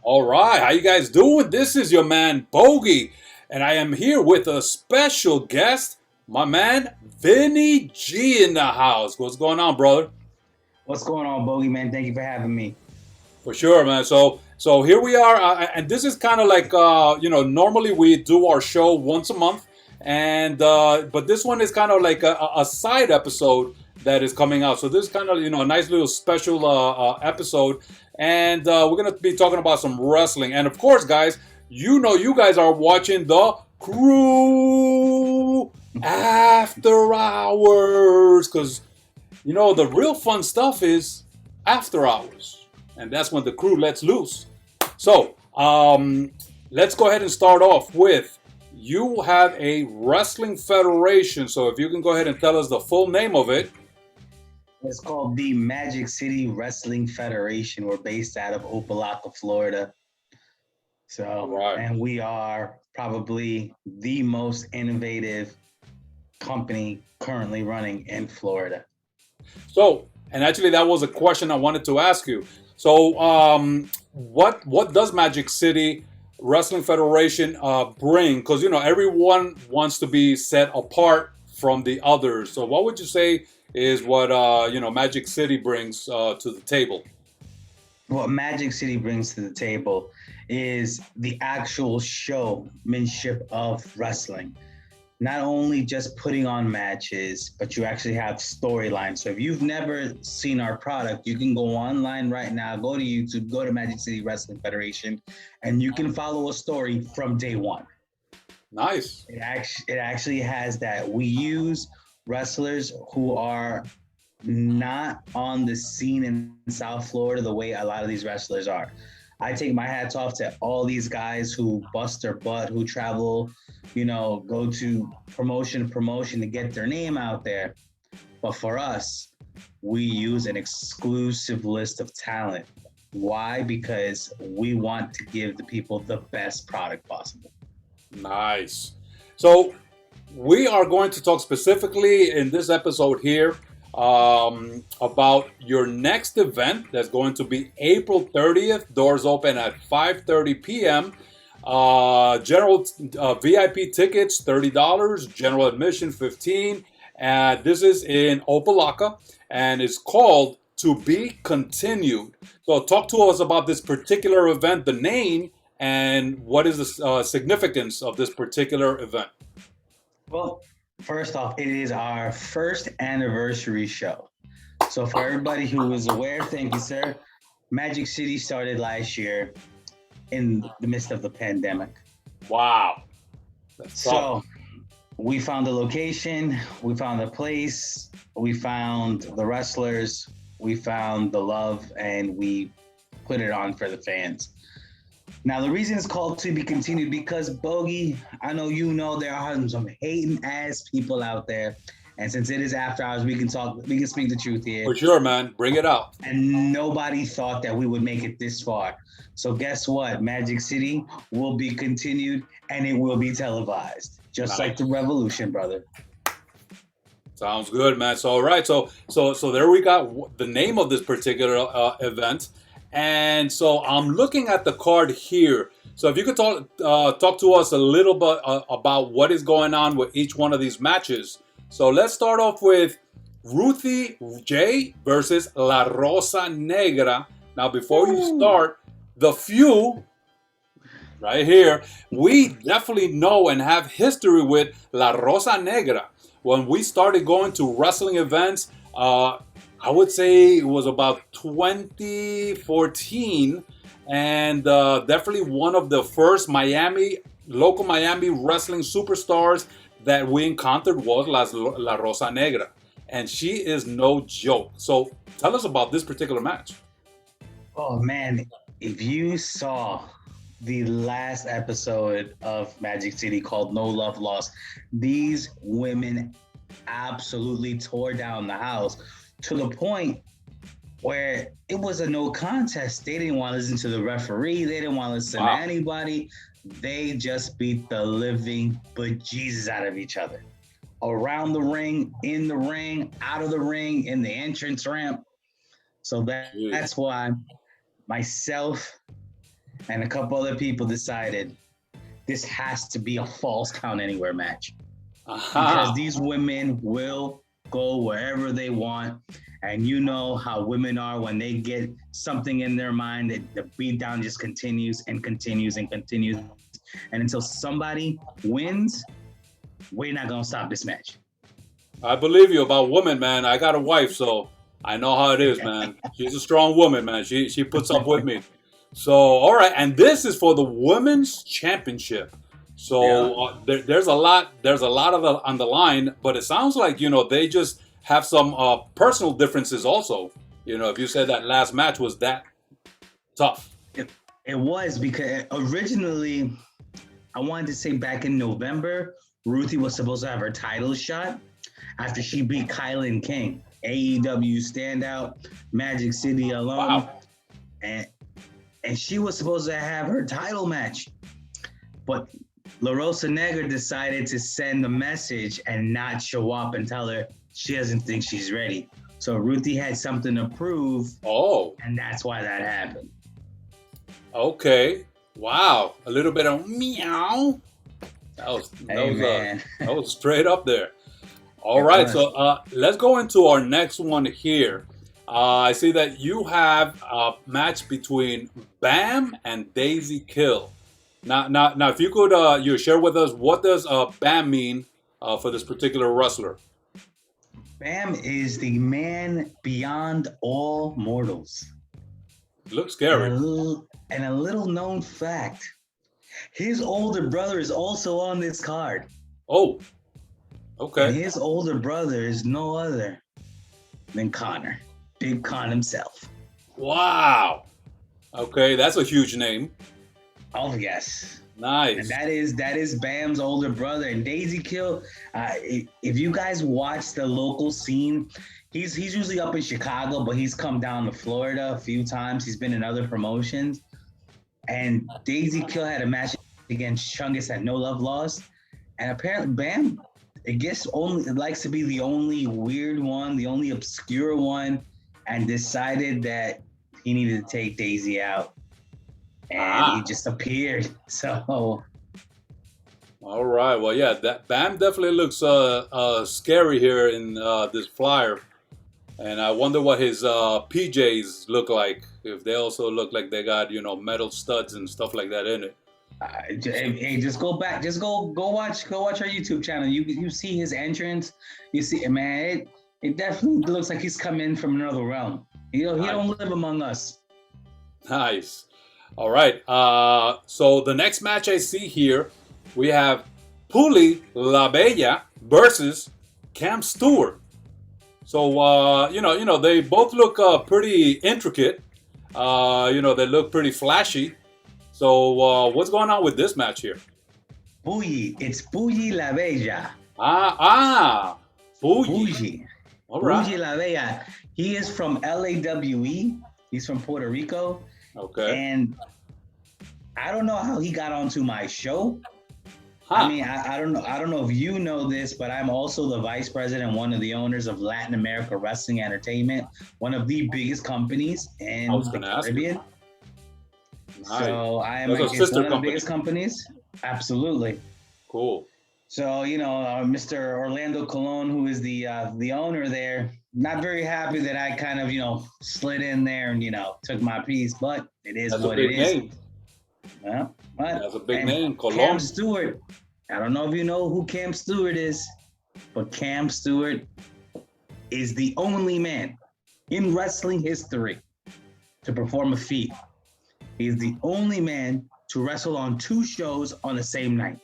All right, how you guys doing? This is your man Bogy, and I am here with a special guest, my man VINNIE-G in the house. What's going on, brother? What's going on, Bogey man? Thank you for having me. For sure, man. So here we are, and this is kind of like normally we do our show once a month, and but this one is kind of like a side episode that is coming out. So this is kind of a nice little special episode, and we're gonna be talking about some wrestling, and of course, guys, you guys are watching the CREW After Hours because the real fun stuff is after hours, and that's when the crew lets loose. So, let's go ahead and start off with you have a wrestling federation. So, if you can go ahead and tell us the full name of it. It's called the Magic City Wrestling Federation. We're based out of OPA-LOCKA, Florida. So, Right. and we are probably the most innovative company currently running in Florida. So, and actually, that was a question I wanted to ask you. So, what does Magic City Wrestling Federation bring? Because everyone wants to be set apart from the others. So, what would you say is what Magic City brings to the table? What Magic City brings to the table is the actual showmanship of wrestling. Not only just putting on matches, but you actually have storylines. So if you've never seen our product, you can go online right now, go to YouTube, go to Magic City Wrestling Federation, and you can follow a story from day one. Nice. It actually has that. We use wrestlers who are not on the scene in South Florida the way a lot of these wrestlers are. I take my hats off to all these guys who bust their butt, who travel, go to promotion to promotion to get their name out there. But for us, we use an exclusive list of talent. Why? Because we want to give the people the best product possible. Nice. So we are going to talk specifically in this episode here about your next event that's going to be April 30th. Doors open at 5:30 p.m. General VIP tickets $30, general admission $15. And this is in OPA-LOCKA, and it's called To Be Continued. So talk to us about this particular event, the name, and what is the significance of this particular event. Well, first off, it is our first anniversary show. So for everybody who is aware, thank you, sir. Magic City started last year in the midst of the pandemic. Wow. That's So we found the location, we found the place, we found the wrestlers, we found the love, and we put it on for the fans. Now, the reason it's called To Be Continued because, Bogey, I know there are some hating ass people out there. And since it is after hours, we can speak the truth here. For sure, man. Bring it out. And nobody thought that we would make it this far. So guess what? Magic City will be continued and it will be televised. Just like the Revolution, brother. Sounds good, man. So all right, so there we got the name of this particular event, and so I'm looking at the card here. So if you could talk to us a little bit about what is going on with each one of these matches. So let's start off with Ruthie J versus La Rosa Negra. Now before you start, the few right here, we definitely know and have history with La Rosa Negra. When we started going to wrestling events, I would say it was about 2014, and definitely one of the first local Miami wrestling superstars that we encountered was La Rosa Negra, and she is no joke. So tell us about this particular match. Oh man, if you saw the last episode of Magic City called No Love Lost, these women absolutely tore down the house to the point where it was a no contest. They didn't want to listen to the referee. They didn't want to listen to anybody. They just beat the living bejesus out of each other. Around the ring, in the ring, out of the ring, in the entrance ramp. So that's why myself and a couple other people decided this has to be a falls count anywhere match. Because these women will go wherever they want. And you know how women are when they get something in their mind, that the beatdown just continues and continues and continues. And until somebody wins, we're not going to stop this match. I believe you about women, man. I got a wife, so I know how it is, man. She's a strong woman, man. She puts up with me. So, all right. And this is for the Women's Championship. So there's a lot of on the line, but it sounds like, they just have some personal differences also. If you said that last match was that tough. It was, because originally, I wanted to say back in November, Ruthie was supposed to have her title shot after she beat Kylan King, AEW standout, Magic City alum. Wow. And she was supposed to have her title match. But La Rosa Negra decided to send a message and not show up and tell her she doesn't think she's ready. So Ruthie had something to prove. Oh. And that's why that happened. Okay. Wow. A little bit of meow. That was straight up there. All right. So let's go into our next one here. I see that you have a match between Bam and Daisy Kill. Now, if you could, you share with us, what does Bam mean for this particular wrestler? Bam is the man beyond all mortals. Looks scary. And a little known fact, his older brother is also on this card. Oh, okay. And his older brother is no other than Connor, Big Con himself. Wow. Okay, that's a huge name. Oh, yes. Nice. And that is Bam's older brother. And Daisy Kill, if you guys watch the local scene, he's usually up in Chicago, but he's come down to Florida a few times. He's been in other promotions. And Daisy Kill had a match against Chungus at No Love Lost. And apparently Bam, it likes to be the only weird one, the only obscure one, and decided that he needed to take Daisy out. And he just appeared. So, all right. Well, yeah, that Bam definitely looks scary here in this flyer, and I wonder what his PJs look like. If they also look like they got metal studs and stuff like that in it. Hey, just go back. Just go watch our YouTube channel. You see his entrance. You see, man, it definitely looks like he's come in from another realm. He don't live among us. Nice. All right. So the next match I see here, we have Puli La Bella versus Cam Stewart. So they both look pretty intricate. They look pretty flashy. So what's going on with this match here? It's Puli La Bella. Bogy. All right. Bogy La Bella. He is from LAWE. He's from Puerto Rico. Okay. And I don't know how he got onto my show. I mean, I don't know if you know this, but I'm also the vice president, one of the owners of Latin America Wrestling Entertainment, one of the biggest companies in the Caribbean. Nice. So I am one of the biggest companies. Absolutely. Cool. So, Mr. Orlando Colon, who is the owner there, not very happy that I kind of, slid in there and, took my piece, but it is what it is. Name. Well, that's a big name, Colon. Cam Stewart. I don't know if you know who Cam Stewart is, but Cam Stewart is the only man in wrestling history to perform a feat. He's the only man to wrestle on 2 shows on the same night.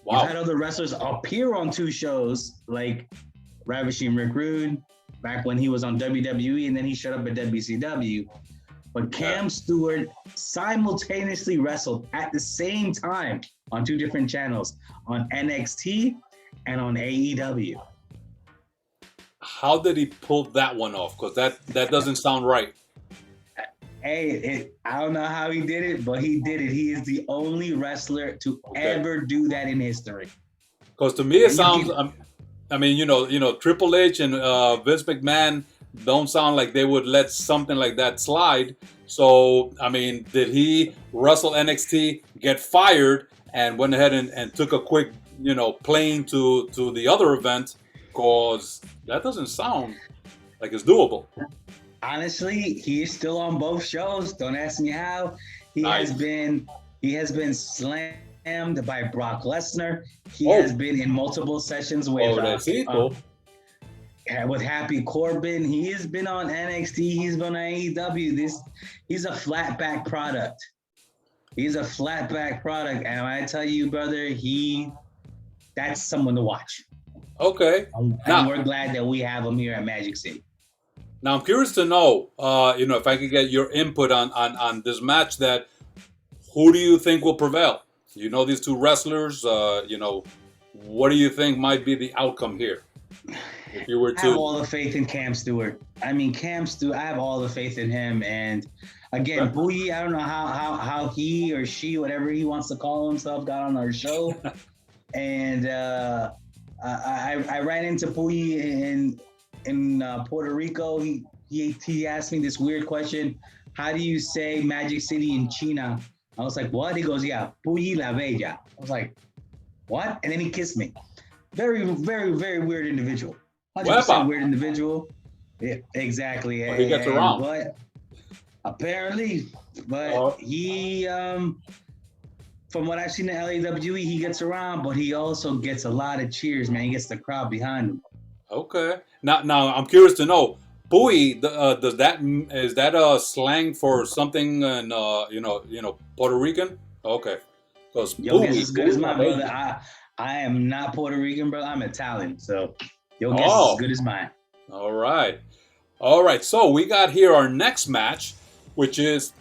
Wow. You've had other wrestlers appear on 2 shows, like Ravishing Rick Rude, back when he was on WWE, and then he showed up at WCW. But Cam Stewart simultaneously wrestled at the same time on 2 different channels, on NXT and on AEW. How did he pull that one off? Because that doesn't sound right. Hey, I don't know how he did it, but he did it. He is the only wrestler to ever do that in history. Because to me it sounds, Triple H and Vince McMahon, don't sound like they would let something like that slide. So, I mean, did he wrestle NXT, get fired, and went ahead and took a quick, plane to the other event? Because that doesn't sound like it's doable. Honestly, he is still on both shows. Don't ask me how. He Nice. has been slammed by Brock Lesnar. He Oh. has been in multiple sessions with Happy Corbin. He has been on NXT. He's been on AEW. He's a flat back product. He's a flat back product, and I tell you, brother, that's someone to watch. Okay. And we're glad that we have him here at Magic City. Now I'm curious to know, if I could get your input on this match. That who do you think will prevail? You know these two wrestlers. What do you think might be the outcome here? If you were to, I have all the faith in Cam Stewart. I mean, Cam Stewart. I have all the faith in him. And again, Bogy, I don't know how he or she, whatever he wants to call himself, got on our show. And I ran into Bogy in Puerto Rico. He asked me this weird question: how do you say Magic City in China? I was like, what? He goes, yeah, Bogy la Bella. I was like, what? And then he kissed me. Very, very, very weird individual. 100% weird individual. Yeah, exactly. Well, he gets around. But apparently, he, from what I've seen in LAWE, he gets around, but he also gets a lot of cheers, man. He gets the crowd behind him. Okay. Now I'm curious to know, Bowie, is that a slang for something in Puerto Rican? Okay. Because Your guess is as good as mine, brother. I am not Puerto Rican, brother. I'm Italian, so your guess is as good as mine. All right. So we got here our next match, which is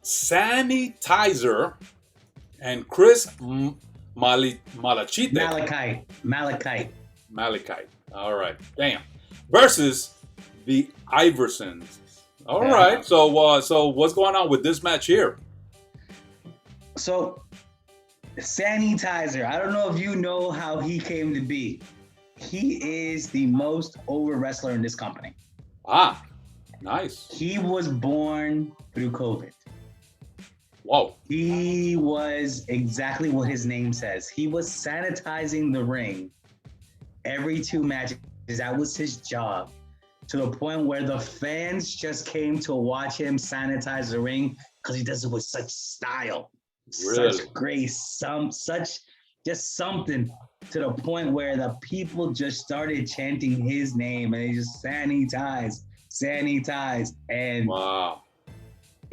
Sanitizer and Chris Malachite. Malachite. All right. Damn. Versus the Iversons. All right. So what's going on with this match here? So Sanitizer, I don't know if you know how he came to be. He is the most over wrestler in this company. Ah, nice. He was born through COVID. Whoa. He was exactly what his name says. He was sanitizing the ring every 2 matches. That was his job, to the point where the fans just came to watch him sanitize the ring because he does it with such style, such grace, just something, to the point where the people just started chanting his name and they just sanitize. And wow.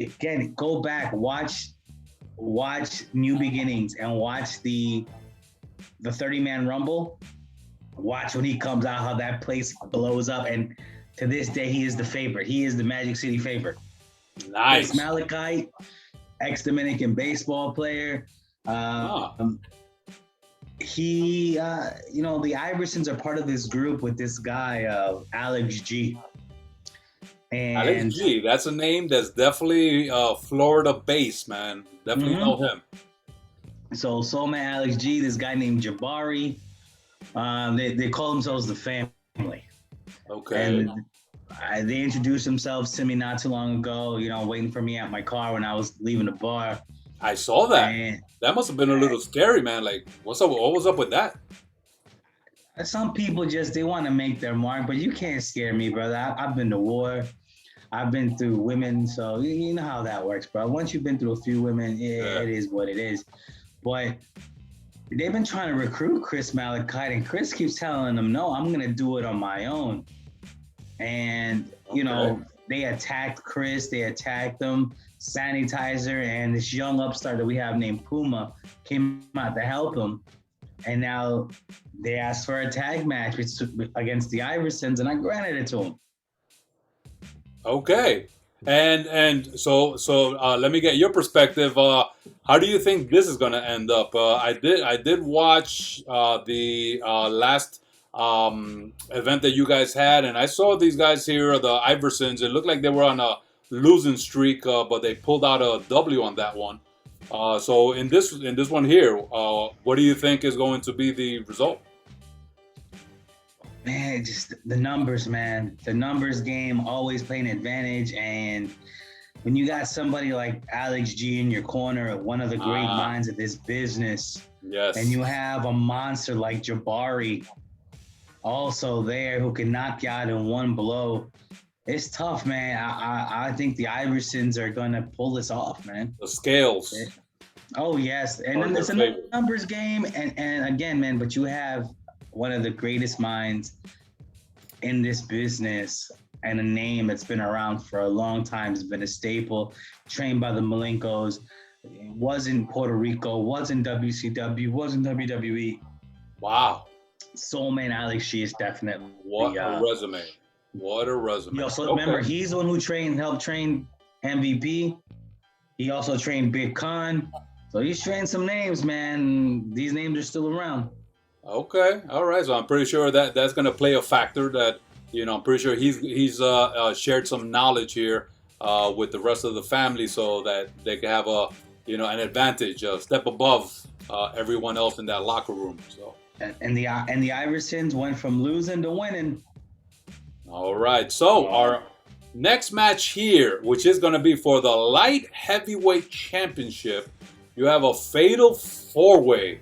Again, go back, watch New Beginnings and watch the 30-man Rumble. Watch when he comes out, how that place blows up. And to this day, he is the favorite. He is the Magic City favorite. Nice. Malachite, ex-Dominican baseball player. He, the Iversons are part of this group with this guy, Alex G. And Alex G, that's a name that's definitely Florida-based, man. Definitely know him. So man, Alex G, this guy named Jabari. They call themselves the family. Okay. And they introduced themselves to me not too long ago, waiting for me at my car when I was leaving the bar. I saw that. And that must have been a little scary, man. Like, what's up? What was up with that? Some people they want to make their mark, but you can't scare me, brother. I've been to war. I've been through women, so you know how that works, bro. Once you've been through a few women, it is what it is. But they've been trying to recruit Chris Malachite, and Chris keeps telling them, no, I'm going to do it on my own. And, they attacked Chris. They attacked them. Sanitizer and this young upstart that we have named Puma came out to help him. And now they asked for a tag match against the Iversons, and I granted it to them. Okay. And so let me get your perspective. How do you think this is going to end up? I did watch the last event that you guys had, and I saw these guys here, the Iversons. It looked like they were on a losing streak, but they pulled out a W on that one. So in this one here, what do you think is going to be the result? Man, just the numbers, man. The numbers game always play an advantage. And when you got somebody like Alex G in your corner, one of the great Ah, minds of this business, and yes. you have a monster like Jabari also there who can knock you out in one blow, it's tough, man. I think the Iversons are gonna pull this off, man. The scales Oh yes, and are in then their it's a favor. numbers game, and again, man. But you have one of the greatest minds in this business and a name that's been around for a long time. Has been a staple, trained by the Malenkos. Was in Puerto Rico, was in WCW, was in WWE. Wow. Soul Man Alex G is What definitely. a resume. What a resume. You also remember Okay. he's the one who helped train MVP. He also trained Big Con. So he's trained some names, man. These names are still around. Okay. All right. So I'm pretty sure that that's going to play a factor. That I'm pretty sure he's shared some knowledge here with the rest of the family, so that they can have a an advantage, a step above everyone else in that locker room. So. And the Iversons went from losing to winning. All right. So our next match here, which is going to be for the light heavyweight championship, you have a fatal four-way,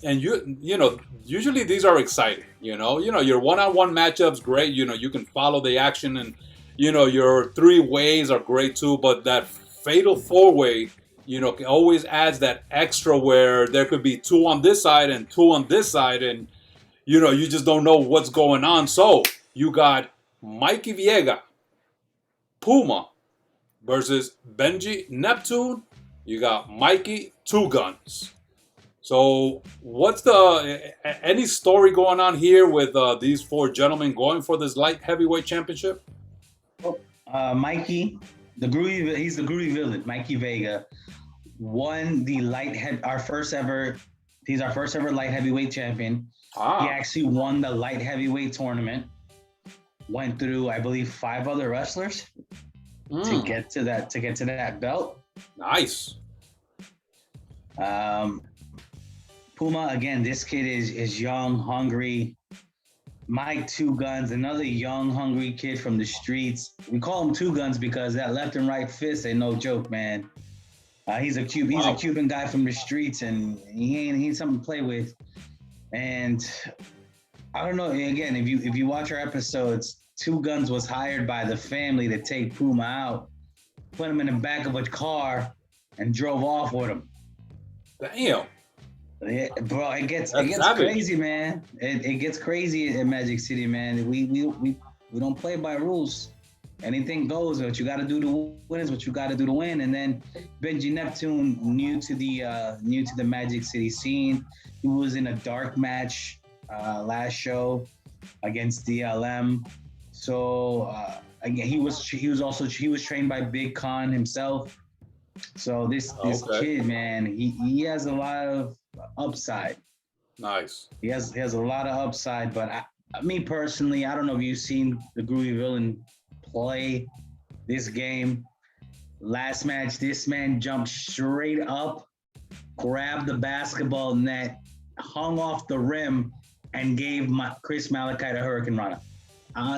and usually these are exciting. Your one-on-one matchups great. You can follow the action, and your three ways are great too. But that fatal four-way, always adds that extra where there could be two on this side and two on this side, and you just don't know what's going on. So you got Mikey Viega, Puma versus Benji Neptune. You got Mikey Two Guns. So what's any story going on here with these four gentlemen going for this light heavyweight championship? Mikey, he's the groovy villain. Mikey Vega won the our first ever. He's our first ever light heavyweight champion. He Ah, actually won the light heavyweight tournament. Went through, I believe, 5 other wrestlers to get to that belt. nice. Um, Puma again. This kid is young, hungry. Mike Two Guns, another young, hungry kid from the streets. We call him Two Guns because that left and right fist ain't no joke, man. He's a Wow. Cuban guy from the streets, and he ain't something to play with. And I don't know. Again, if you watch our episodes, Two Guns was hired by the family to take Puma out, put him in the back of a car, and drove off with him. Damn. Yeah, bro, it That's gets savage. crazy, man. It gets crazy in Magic City, man. We don't play by rules. Anything goes. What you got to do to win is what you got to do to win. And then Benji Neptune, new to the Magic City scene. He was in a dark match last show against DLM. So again, he was trained by Big Con himself. So this Okay. kid, man, he has a lot of upside. Nice. He has a lot of upside, but me personally, I don't know if you've seen the Groovy Villain play this game. Last match, this man jumped straight up, grabbed the basketball net, hung off the rim, and gave Chris Malachite a Hurricane Rana.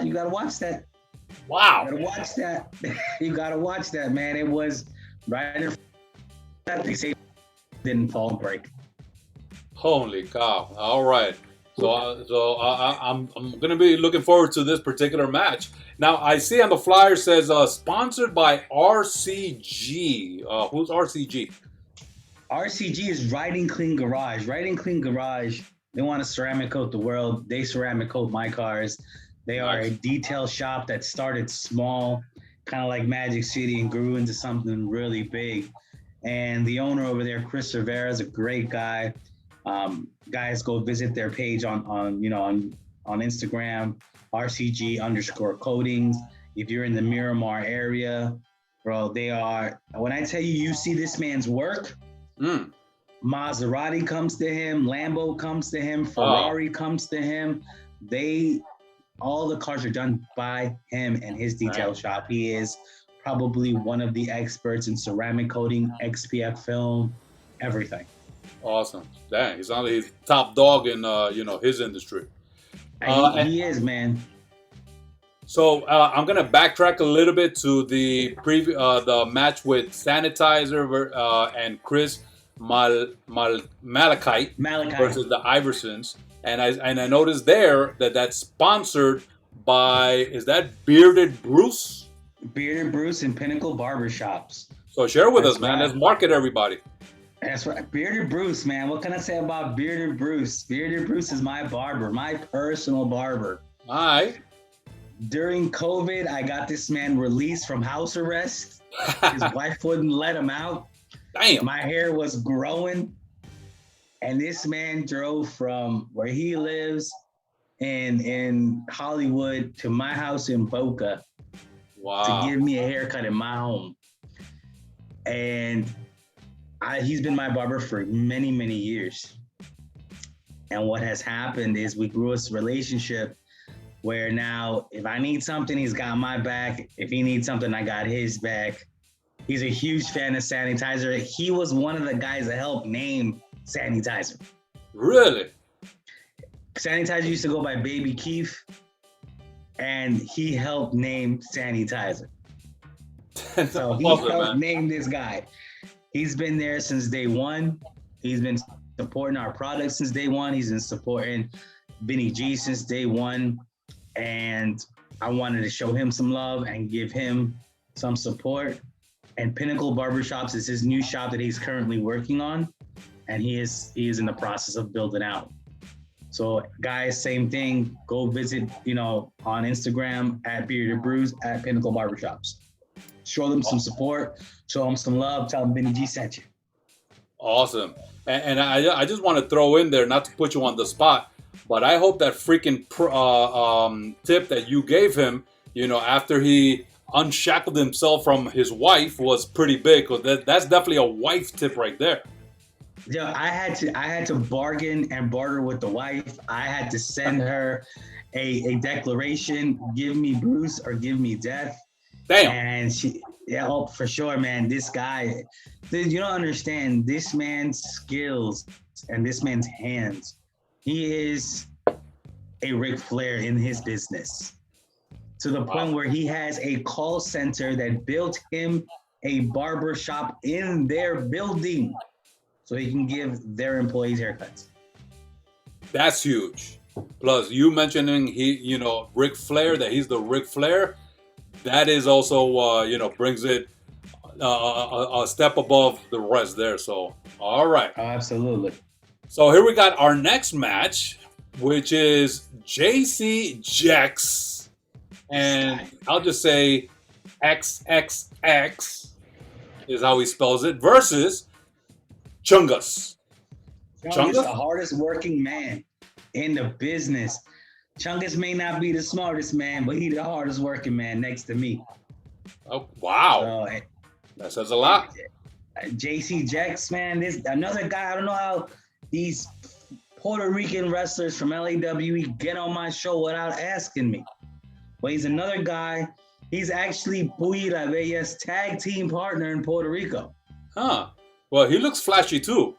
You gotta watch that. You Wow. gotta watch that. You gotta watch that, man. It was right in front of the safety, didn't fall and break. Holy cow! All right, I'm gonna be looking forward to this particular match. Now I see on the flyer says sponsored by RCG. Who's RCG? RCG is Riding Clean Garage. Riding Clean Garage, they want to ceramic coat the world. They ceramic coat my cars. They are a Nice. detail shop that started small, kind of like Magic City, and grew into something really big. And the owner over there, Chris Rivera, is a great guy. Guys, go visit their page on Instagram, RCG underscore coatings. If you're in the Miramar area, bro, they are. When I tell you, you see this man's work, Mm. Maserati comes to him, Lambo comes to him, Oh, Ferrari comes to him. They all the cars are done by him and his detail man. shop. He is probably one of the experts in ceramic coating, XPF film, everything. Awesome. Dang, he's top dog in his industry. And he, And he is, man. so I'm gonna backtrack a little bit to the match with Sanitizer and Chris Malachite Malachi. versus the Iversons, and I noticed there that that's sponsored by, is that Bearded Bruce? Bearded Bruce and Pinnacle Barbershops. So share with us, That's man. right. Let's market everybody. That's right. Bearded Bruce, man. What can I say about Bearded Bruce? Bearded Bruce is my barber, my personal barber. All right. During COVID, I got this man released from house arrest. His wife wouldn't let him out. Damn. My hair was growing. And this man drove from where he lives in Hollywood to my house in Boca Wow. to give me a haircut in my home. And he's been my barber for many, many years. And what has happened is we grew this relationship where now if I need something, he's got my back. If he needs something, I got his back. He's a huge fan of Sanitizer. He was one of the guys that helped name Sanitizer. Really? Sanitizer used to go by Baby Keith, and he helped name Sanitizer. So he helped name this guy. He's been there since day one. He's been supporting our product since day one. He's been supporting VINNIE-G since day one. And I wanted to show him some love and give him some support. And Pinnacle Barbershops is his new shop that he's currently working on. And he is in the process of building out. So guys, same thing. Go visit, on Instagram at Bearded Bruce at Pinnacle Barbershops. Show them some support, show them some love, tell them VINNIE-G sent you. Awesome. And I just want to throw in there, not to put you on the spot, but I hope that freaking tip that you gave him, after he unshackled himself from his wife was pretty big, because that's definitely a wife tip right there. Yeah, I had to bargain and barter with the wife. I had to send her a declaration, give me Bruce or give me death. Damn. And for sure, man. This guy, dude, you don't understand this man's skills and this man's hands. He is a Ric Flair in his business, to the point where he has a call center that built him a barber shop in their building so he can give their employees haircuts. That's huge. Plus, you mentioning Ric Flair, that he's the Ric Flair, that is also, brings it a step above the rest there. So, all right. Oh, absolutely. So here we got our next match, which is JC-Jex, and I'll just say XXX is how he spells it, versus Chungus. Chungus is the hardest working man in the business. Chungus may not be the smartest man, but he's the hardest working man next to me. Oh, wow. So, that says a lot. JC-Jex, man, this another guy. I don't know how these Puerto Rican wrestlers from LAWE get on my show without asking me. But he's another guy. He's actually Puyi La Bella's tag team partner in Puerto Rico. Huh. Well, he looks flashy too.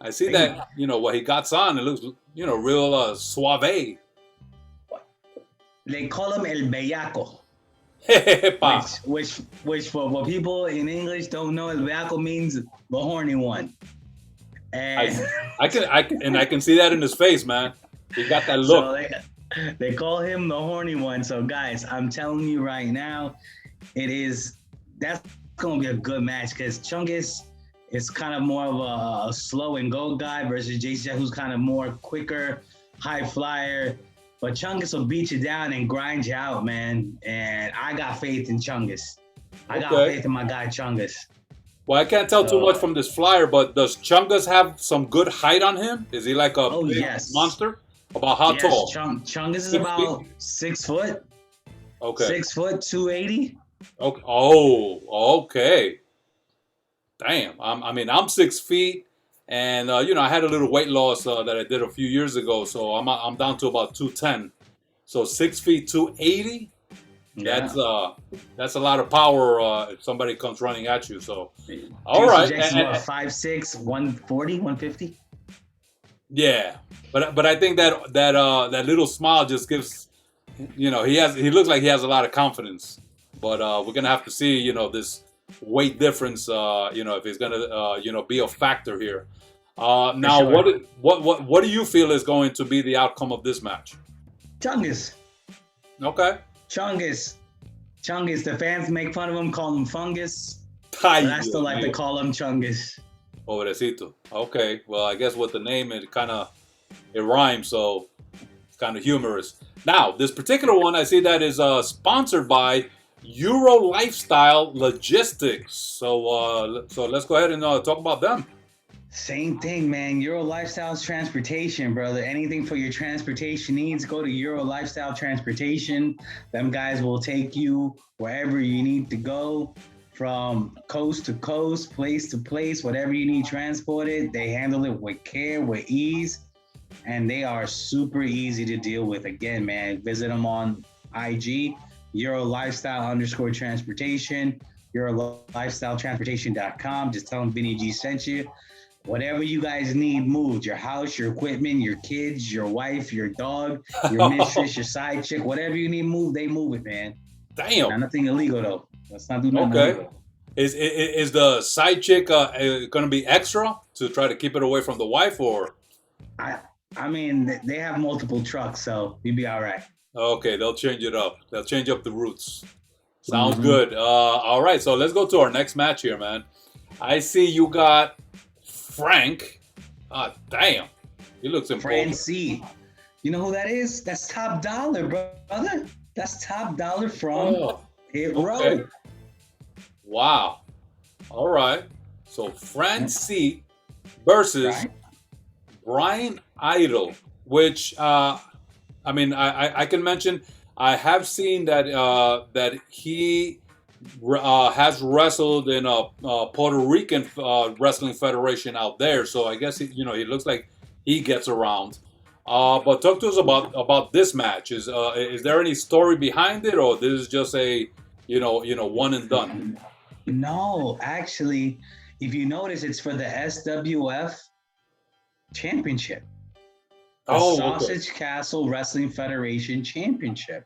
I see that, what he got on, it looks, real suave. They call him El Bellaco. which for people in English don't know, El Bellaco means the horny one. And I can see that in his face, man. He got that look. So they call him the horny one. So guys, I'm telling you right now, that's gonna be a good match, because Chungus is kind of more of a slow and go guy versus JC, who's kind of more quicker, high flyer. But Chungus will beat you down and grind you out, man. And I got faith in Chungus. I got faith in my guy Chungus. Well, I can't tell too much from this flyer, but does Chungus have some good height on him? Is he like a big monster? About how tall? Chungus is about 6 foot. Okay. 6 foot, 280. Okay. Oh, okay. Damn. I'm 6 feet, and I had a little weight loss that I did a few years ago, so I'm down to about 210. So 6 feet, 280. Yeah. That's a lot of power if somebody comes running at you. So, all right. Jackson, 5'6", 140, 150. Yeah, but I think that little smile just gives, he looks like he has a lot of confidence. But we're gonna have to see, this weight difference, if it's gonna, be a factor here. For Now, sure. what do you feel is going to be the outcome of this match? Chungus. Okay. Chungus. Chungus. The fans make fun of him, call him fungus. But Ay, I still Dios like to mío. call him Chungus. Pobrecito. Okay. Well, I guess with the name, it rhymes, so it's kind of humorous. Now, this particular one, I see that is sponsored by Euro Lifestyle Logistics. So let's go ahead and talk about them. Same thing, man. Euro Lifestyle's transportation, brother. Anything for your transportation needs, go to Euro Lifestyle Transportation. Them guys will take you wherever you need to go, from coast to coast, place to place, whatever you need transported. They handle it with care, with ease, and they are super easy to deal with. Again, man, visit them on IG, Euro Lifestyle underscore transportation, EuroLifestyleTransportation.com. Just tell them VINNIE-G sent you. Whatever you guys need moved, your house, your equipment, your kids, your wife, your dog, your mistress, your side chick, whatever you need moved, they move it, man. Damn. Not nothing illegal though. Let's not do nothing Okay. illegal. Is the side chick going to be extra to try to keep it away from the wife, or? I mean, they have multiple trucks, so you'd be all right. Okay, they'll change it up. They'll change up the routes. Sounds good. All right, so let's go to our next match here, man. I see you got Frank. Damn. He looks imposing. Fran C. You know who that is? That's Top Dollar, brother. That's Top Dollar from Hit Row. Wow. All right. So Fran C versus Brian Idol, which I can mention. I have seen that that he has wrestled in a Puerto Rican wrestling federation out there. So I guess he looks like he gets around. But talk to us about this match. Is there any story behind it, or this is just a one and done? No, actually, if you notice, it's for the SWF Championship. The Sausage Castle Wrestling Federation Championship.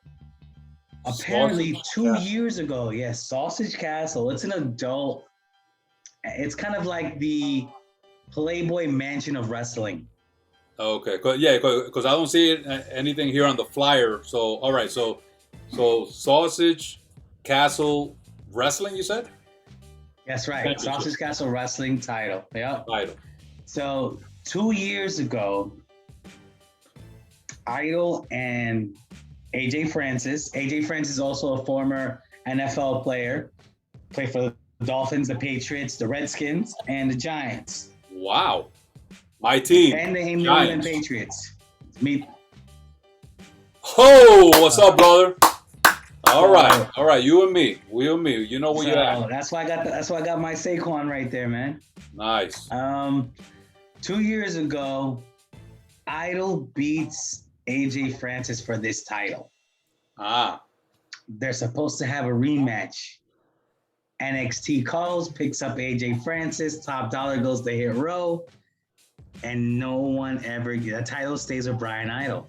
Apparently, 2 years ago, yes, Sausage Castle. It's an adult. It's kind of like the Playboy Mansion of wrestling. Okay, because I don't see anything here on the flyer. So, all right, so Sausage Castle Wrestling, you said? That's right. Sausage Castle Wrestling title. Yeah. Title. So 2 years ago, Idol and AJ Francis. AJ Francis is also a former NFL player. Played for the Dolphins, the Patriots, the Redskins, and the Giants. Wow. My team. And the New England Patriots. It's me. Oh, what's up, brother? All right. You and me. We and me. You know where you're at. That's why I got my Saquon right there, man. Nice. 2 years ago, Idol beats AJ Francis for this title. They're supposed to have a rematch. NXT calls, picks up AJ Francis, Top Dollar goes to Hit Row, and no one ever the title stays with Brian Idol.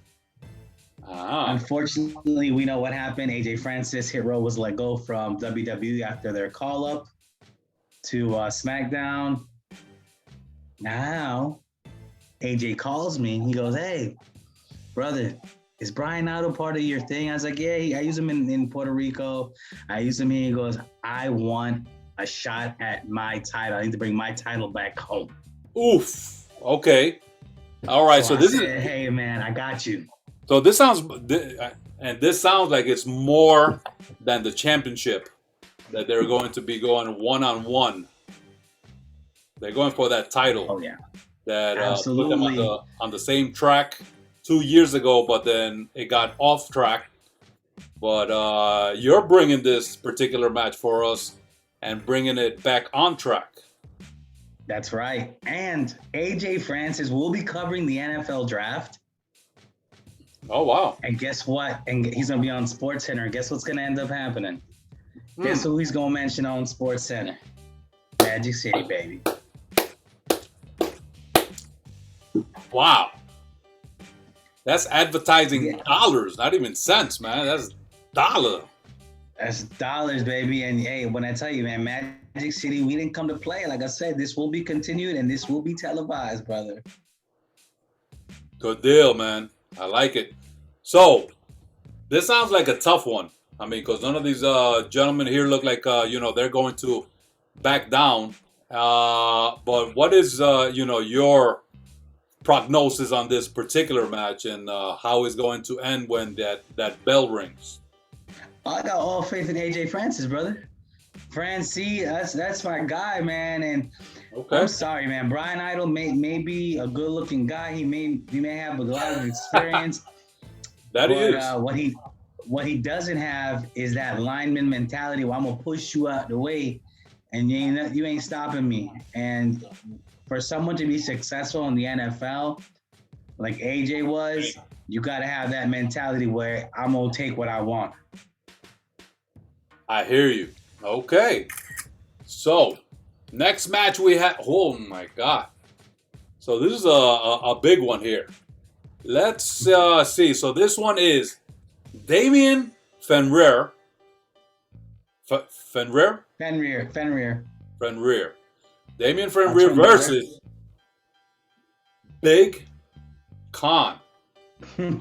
Unfortunately, we know what happened. AJ Francis, Hit Row was let go from WWE after their call up to SmackDown. Now, AJ calls me. He goes, "Hey, brother, is Brian Idol part of your thing?" I was like, "Yeah, I use him in Puerto Rico. I use him here." He goes, "I want a shot at my title. I need to bring my title back home." Oof. Okay. All right. So this is. Hey, man, I got you. So this sounds like it's more than the championship that they're going to be going one-on-one. They're going for that title. Oh yeah. That put them on the same track 2 years ago, but then it got off track. But you're bringing this particular match for us and bringing it back on track. That's right. And AJ Francis will be covering the NFL draft. Oh, wow. And guess what? And he's going to be on SportsCenter. Guess what's going to end up happening? Guess who he's going to mention on SportsCenter? Magic City, baby. Wow. That's advertising Yeah. dollars, not even cents, man. That's dollar. That's dollars, baby. And hey, when I tell you, man, Magic City, we didn't come to play. Like I said, this will be continued and this will be televised, brother. Good deal, man. I like it. So, this sounds like a tough one. I mean, because none of these gentlemen here look like, they're going to back down. But what is, your prognosis on this particular match and how it's going to end when that bell rings? I got all faith in AJ Francis, brother. Francis, that's my guy, man. And Okay. I'm sorry, man. Brian Idol may be a good looking guy. He may have a lot of experience. That is. What he doesn't have is that lineman mentality where I'm gonna push you out the way and you ain't stopping me. And for someone to be successful in the NFL, like AJ was, you gotta have that mentality where I'm gonna take what I want. I hear you. Okay. So, next match we have. Oh my God. So this is a big one here. Let's see. So this one is Damien Fenrir. Fenrir? Fenrir. Damien Fenrir versus Big Con.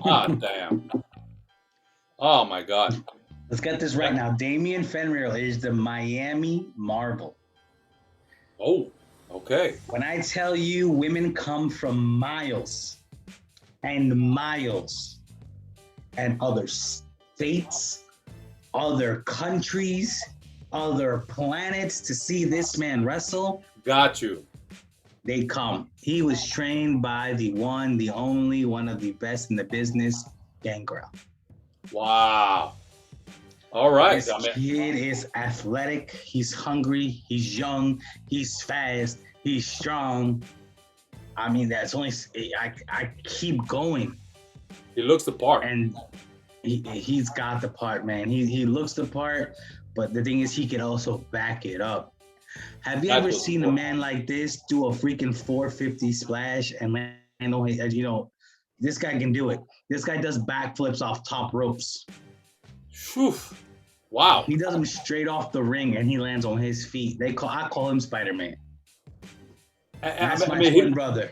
Ah, damn. Oh my God. Let's get this right now. Damien Fenrir is the Miami Marvel. Oh, okay. When I tell you women come from miles and miles and other states, other countries, other planets to see this man wrestle. Got you. They come. He was trained by the one, the only, one of the best in the business, Gangrel. Wow. All right. This kid is athletic. He's hungry. He's young. He's fast. He's strong. I mean, that's only. I keep going. He looks the part, and he's got the part, man. He looks the part, but the thing is, he can also back it up. Have you ever seen a man like this do a freaking 450 splash and land on his? This guy can do it. This guy does backflips off top ropes. Whew. Wow. He does them straight off the ring and he lands on his feet. I call him Spider-Man. That's my twin brother.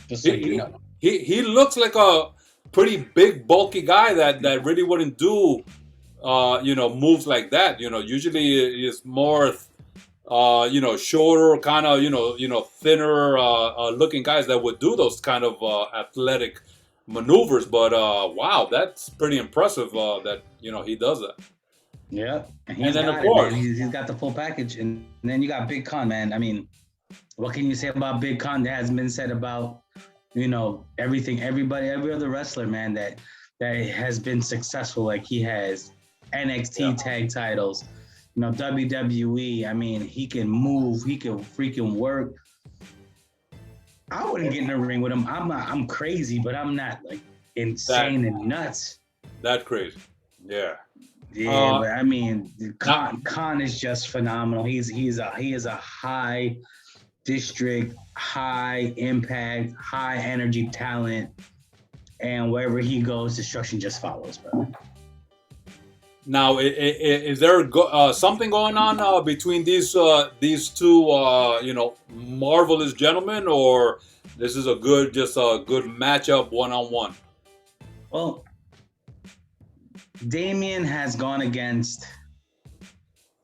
Just so you know. He looks like a pretty big, bulky guy that really wouldn't do moves like that. Usually he's more shorter, kind of thinner looking guys that would do those kind of athletic maneuvers. But wow, that's pretty impressive that he does that. Yeah, and then of course he's got the full package, and then you got Big Con, man. I mean, what can you say about Big Con that hasn't been said about everything, every other wrestler, man, that has been successful like he has. NXT tag titles, WWE. I mean, he can move, he can freaking work. I wouldn't get in the ring with him. I'm crazy, but I'm not like insane and nuts. That crazy. Yeah. Yeah, but I mean, Khan is just phenomenal. He is a high district, high impact, high energy talent, and wherever he goes, destruction just follows, bro. Now, is there something going on between these two, marvelous gentlemen, or this is a good matchup one-on-one? Well, Damien has gone against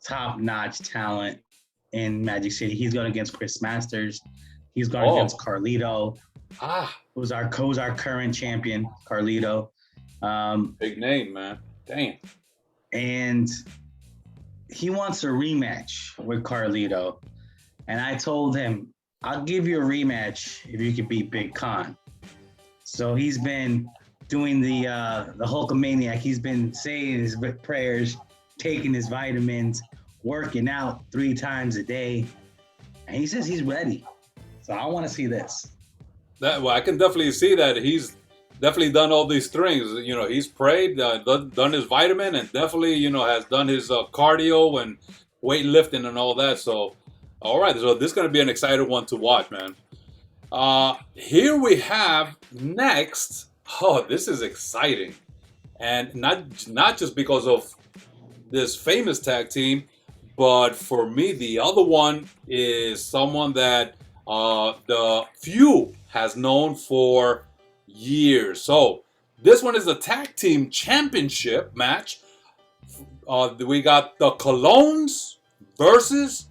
top-notch talent in Magic City. He's gone against Chris Masters. He's gone against Carlito. Who's our current champion, Carlito. Big name, man. Damn. And he wants a rematch with Carlito. And I told him, I'll give you a rematch if you can beat Big Con. So he's been doing the Hulkamaniac. He's been saying his prayers, taking his vitamins, working out 3 times a day. And he says he's ready. So I want to see this. I can definitely see that. He's definitely done all these things. He's prayed, done his vitamin, and definitely, has done his cardio and weightlifting and all that. So, all right. So this is going to be an exciting one to watch, man. Here we have next. Oh, this is exciting, and not just because of this famous tag team, but for me, the other one is someone that the few has known for years. So this one is a tag team championship match. We got the Colognes versus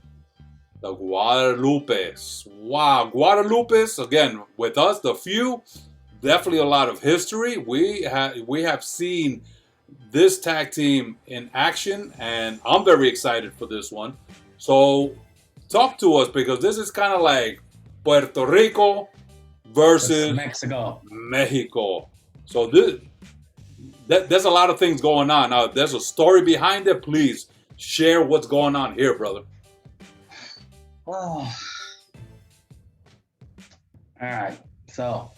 the Guadalupes. Wow, Guadalupes again with us. The few, definitely a lot of history. We have seen this tag team in action, and I'm very excited for this one. So, talk to us because this is kind of like Puerto Rico versus Mexico. Mexico. So there's a lot of things going on. Now, there's a story behind it. Please share what's going on here, brother. Oh. All right. So,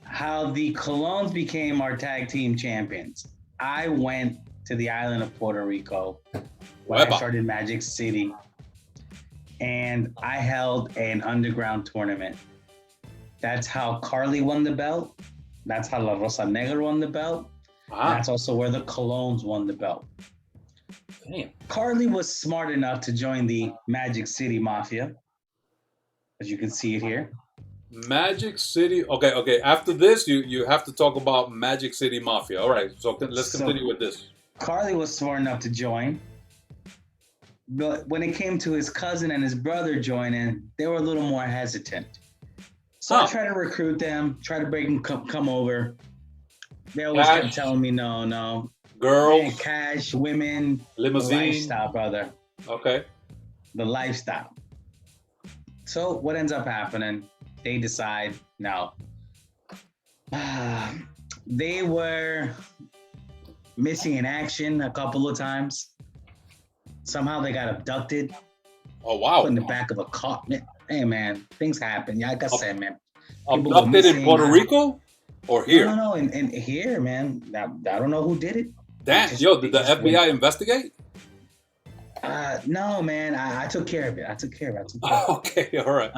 how the Colognes became our tag team champions. I went to the island of Puerto Rico when I started Magic City, and I held an underground tournament. That's how Carly won the belt. That's how La Rosa Negra won the belt. That's also where the Colognes won the belt. Damn. Carly was smart enough to join the Magic City Mafia, as you can see it here. Magic City. Okay. After this, you have to talk about Magic City Mafia. All right. So let's continue with this. Carly was smart enough to join, but when it came to his cousin and his brother joining, they were a little more hesitant. So I tried to recruit them, try to break them come over. They always kept telling me no. Girls, man, cash, women, limousine, the lifestyle, brother. Okay. The lifestyle. So what ends up happening? They decide no. They were missing in action a couple of times. Somehow they got abducted. Oh wow! Put in the back of a car. Hey man, things happen. Yeah, like I said, man. Abducted in Puerto Rico or here? No, in here, man. I don't know who did it. Damn, did the FBI investigate? No, man. I took care of it. Okay, all right.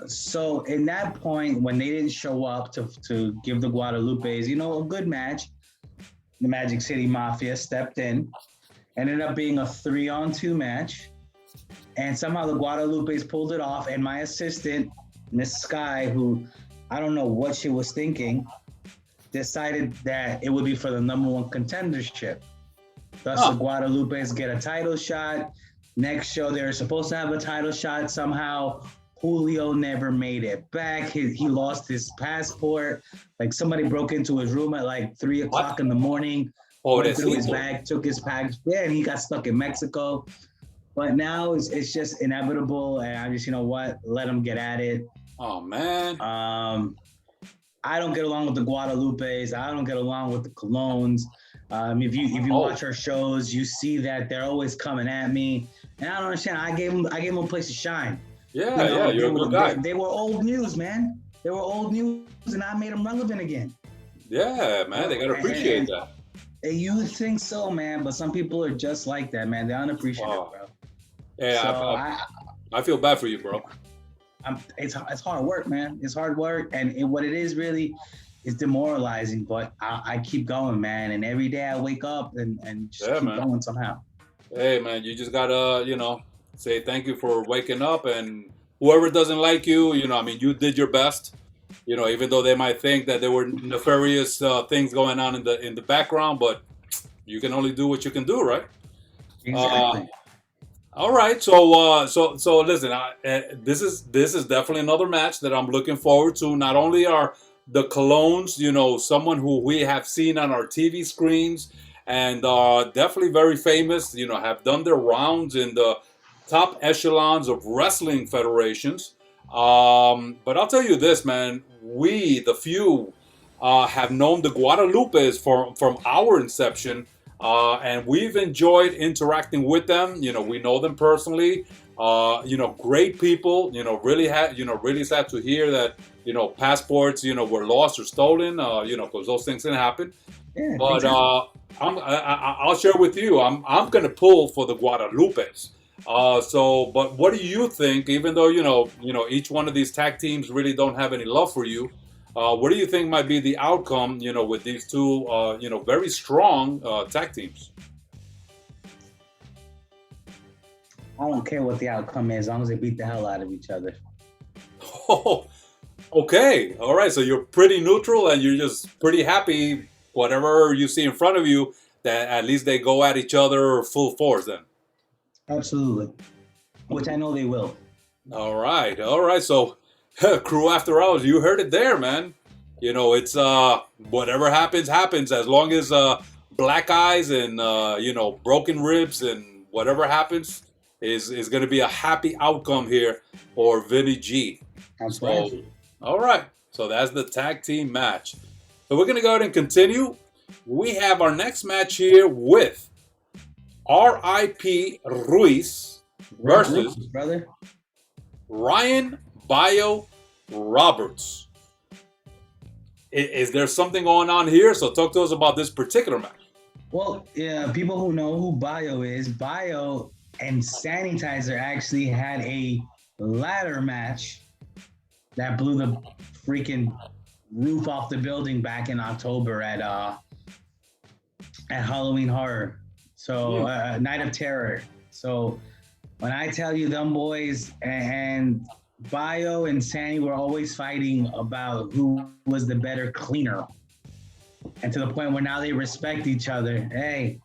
So in that point, when they didn't show up to give the Guadalupes, a good match, the Magic City Mafia stepped in. Ended up being a 3-on-2 match. And somehow the Guadalupes pulled it off. And my assistant, Miss Sky, who I don't know what she was thinking, decided that it would be for the #1 contendership. Thus, the Guadalupes get a title shot. Next show, they were supposed to have a title shot. Somehow, Julio never made it back. He lost his passport. Like somebody broke into his room at like 3 o'clock in the morning. Went through his bag, took his pack. Yeah, and he got stuck in Mexico. But now it's just inevitable. And I just, let him get at it. Oh, man. I don't get along with the Guadalupes. I don't get along with the Colognes. If you watch our shows, you see that they're always coming at me, and I don't understand. I gave them a place to shine. Yeah, you're a good guy. They were old news, man. They were old news, and I made them relevant again. Yeah, man, they gotta appreciate that. You think so, man? But some people are just like that, man. They're unappreciative, bro. Yeah, so I feel bad for you, bro. It's hard work, man. It's hard work, and what it is really is demoralizing. But I keep going, man. And every day I wake up and just keep going somehow. Hey, man, you just gotta, say thank you for waking up. And whoever doesn't like you, you did your best. Even though they might think that there were nefarious things going on in the background, but you can only do what you can do, right? Exactly. All right, so listen. This is definitely another match that I'm looking forward to. Not only are the Colognes, someone who we have seen on our TV screens and are definitely very famous. Have done their rounds in the top echelons of wrestling federations. But I'll tell you this, man. We, the few, have known the Guadalupes from our inception. And we've enjoyed interacting with them. We know them personally. Great people. Really sad to hear that passports were lost or stolen. Because those things can happen. But I'll share with you. I'm gonna pull for the Guadalupes. But what do you think? Even though each one of these tag teams really don't have any love for you, what do you think might be the outcome? With these two, very strong tag teams. I don't care what the outcome is, as long as they beat the hell out of each other. Oh, okay, all right. So you're pretty neutral, and you're just pretty happy whatever you see in front of you. That at least they go at each other full force. Then. Absolutely. Which I know they will. All right, all right. So, CREW Afterhours, you heard it there, man. It's whatever happens, happens. As long as black eyes and broken ribs and whatever happens is going to be a happy outcome here for VINNIE-G. That's right. All right. So that's the tag team match. So we're going to go ahead and continue. We have our next match here with R.I.P. Ruiz versus brother Ryan Bio Roberts. Is there something going on here? So talk to us about this particular match. Well, yeah, people who know who Bio is, Bio and Sanitizer actually had a ladder match that blew the freaking roof off the building back in October at Halloween Horror. So Night of Terror. So when I tell you them boys and Bio and Sandy were always fighting about who was the better cleaner. And to the point where now they respect each other. Hey.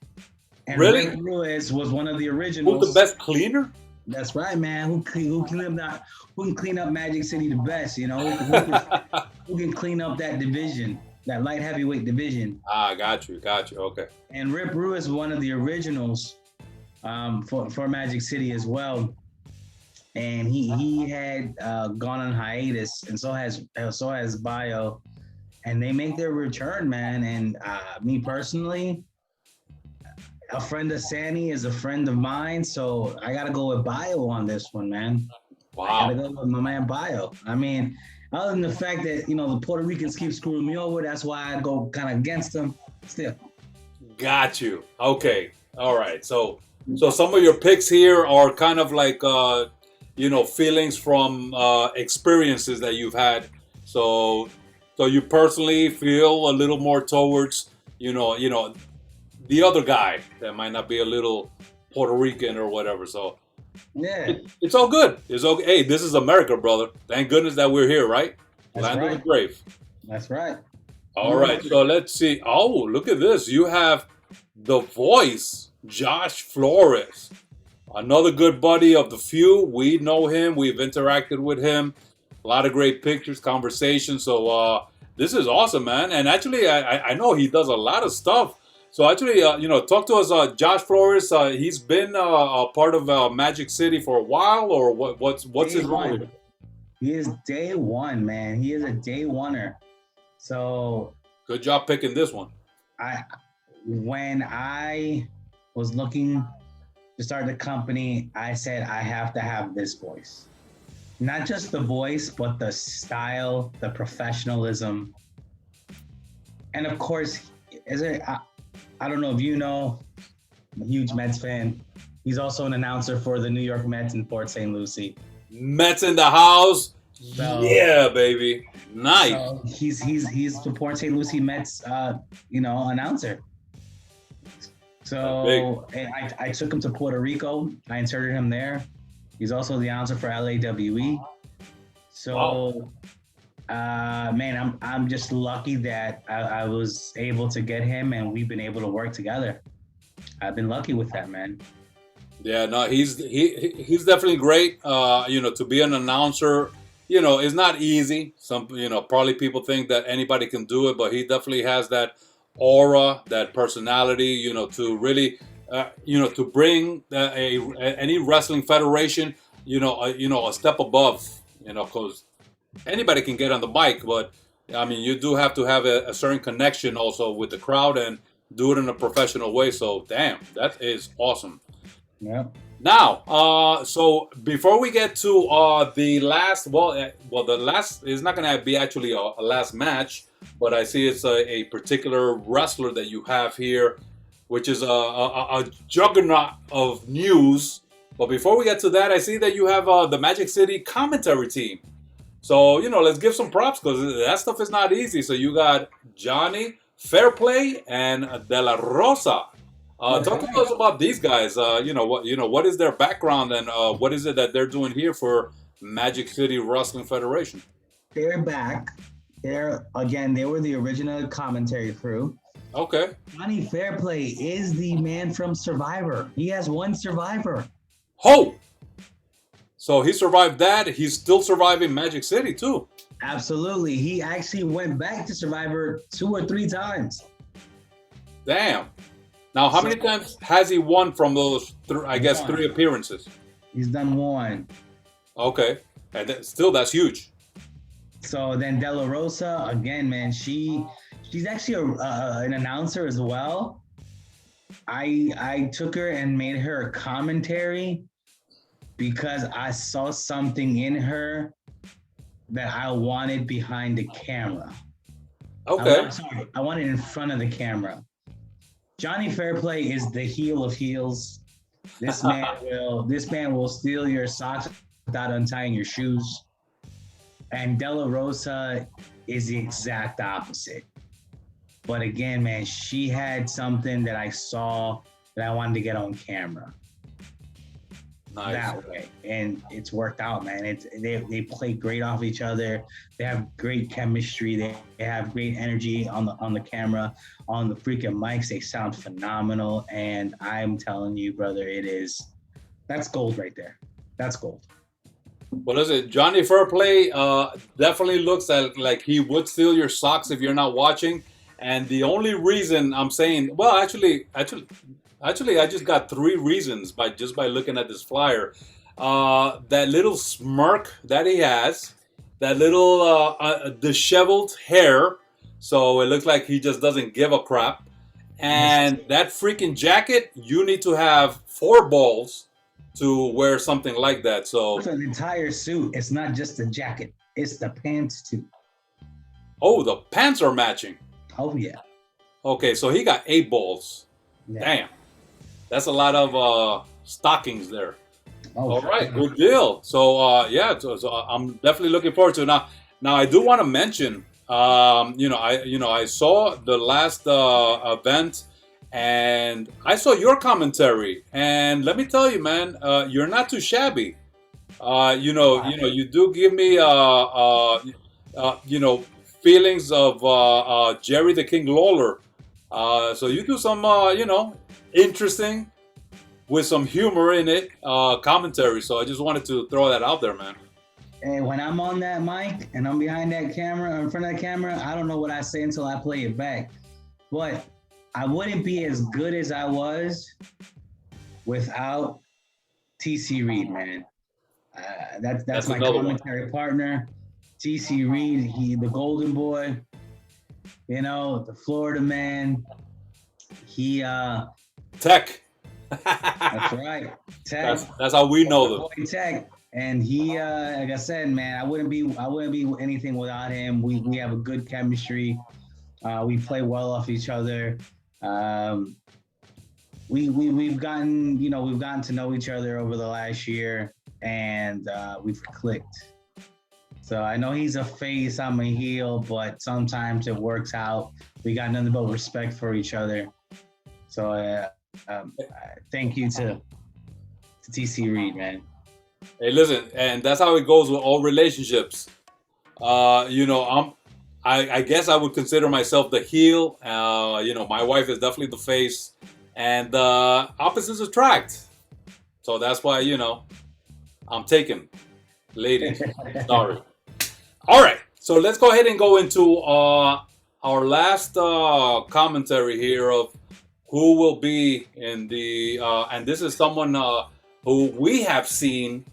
And really? Rick Lewis was one of the originals. Who's the best cleaner? That's right, man. Who can clean up Magic City the best, who can clean up that division, that light heavyweight division. Got you. Okay. And Rip Rue is one of the originals for Magic City as well. And he had gone on hiatus, and so has Bio, and they make their return, man. And me personally, a friend of Sandy is a friend of mine, so I gotta go with Bio on this one, man. Wow. I gotta go with my man Bio. I mean, other than the fact that the Puerto Ricans keep screwing me over, that's why I go kind of against them. Still. Got you. Okay. All right. So some of your picks here are kind of like feelings from experiences that you've had. So you personally feel a little more towards the other guy that might not be a little Puerto Rican or whatever. So yeah, it's all good. It's okay. Hey, this is America, brother. Thank goodness that we're here, right? That's Land right. of the brave. That's right. All right. So let's see. Oh, look at this. You have the voice, Josh Flores, another good buddy of the few. We know him. We've interacted with him. A lot of great pictures, conversations. So this is awesome, man. And actually, I know he does a lot of stuff. So actually, talk to us, Josh Flores. He's been a part of Magic City for a while, or what's his role? He is day one, man. He is a day oneer. So good job picking this one. When I was looking to start the company, I said I have to have this voice. Not just the voice, but the style, the professionalism. And of course, I don't know if you know, I'm a huge Mets fan. He's also an announcer for the New York Mets in Port St. Lucie. Mets in the house. So, yeah, baby. Nice. So he's the Port St. Lucie Mets announcer. So I took him to Puerto Rico. I inserted him there. He's also the announcer for LAWE. So wow. Man, I'm just lucky that I was able to get him, and we've been able to work together. I've been lucky with that, man. Yeah, no, he's definitely great. To be an announcer, it's not easy. Some, probably people think that anybody can do it, but he definitely has that aura, that personality, to really, to bring any wrestling federation, a step above, because anybody can get on the mic, but I mean, you do have to have a certain connection also with the crowd and do it in a professional way. So, damn, that is awesome. Yeah. Now, so before we get to the last, the last is not going to be actually a last match, but I see it's a particular wrestler that you have here, which is a juggernaut of news. But before we get to that, I see that you have the Magic City commentary team. So, let's give some props because that stuff is not easy. So you got Johnny, Fairplay, and De La Rosa. Talk to us about these guys. What is their background and what is it that they're doing here for Magic City Wrestling Federation? They're back. They were the original commentary crew. Okay. Johnny Fairplay is the man from Survivor. He has one Survivor. Oh! So he survived that. He's still surviving Magic City too. Absolutely. He actually went back to Survivor 2 or 3 times. Damn. Now, how many times has he won from those, 3 appearances? He's done 1. Okay. And that's huge. So then De La Rosa, again, man, she's actually an announcer as well. I took her and made her a commentary because I saw something in her that I wanted behind the camera. Okay. I wanted in front of the camera. Johnny Fairplay is the heel of heels. This man will steal your socks without untying your shoes. And De La Rosa is the exact opposite. But again, man, she had something that I saw that I wanted to get on camera. Nice. That way, and it's worked out, man. They play great off each other. They have great chemistry. They have great energy on the camera, on the freaking mics. They sound phenomenal, and I'm telling you, brother, that's gold right there. That's gold. Well, listen, Johnny Fairplay definitely looks like he would steal your socks if you're not watching. And the only reason I'm saying, well, actually, I just got 3 reasons by looking at this flyer. That little smirk that he has, that little disheveled hair, so it looks like he just doesn't give a crap. And that freaking jacket, you need to have 4 balls to wear something like that. So it's an entire suit. It's not just the jacket. It's the pants too. Oh, the pants are matching. Oh yeah. Okay, so he got 8 balls. Yeah. Damn. That's a lot of stockings there. Oh, all right, good deal. So so I'm definitely looking forward to it. Now I do want to mention, I saw the last event, and I saw your commentary, and let me tell you, man, you're not too shabby. You do give me feelings of Jerry the King Lawler. So you do some interesting, with some humor in it, commentary. So I just wanted to throw that out there, man. And when I'm on that mic and I'm behind that camera, or in front of that camera, I don't know what I say until I play it back. But I wouldn't be as good as I was without T.C. Reed, man. That's my commentary partner. T.C. Reed, he the golden boy, the Florida man. He Tech. That's right. Tech. That's how we know them. Tech. And he, like I said, man, I wouldn't be anything without him. We have a good chemistry. We play well off each other. We've gotten to know each other over the last year, and we've clicked. So I know he's a face, I'm a heel, but sometimes it works out. We got nothing but respect for each other. So thank you to T.C. Reed, man. Hey, listen, and that's how it goes with all relationships. I guess I would consider myself the heel. My wife is definitely the face, and opposites attract. So that's why I'm taken, ladies. Sorry. All right, so let's go ahead and go into our last commentary here of who will be in the and this is someone who we have seen.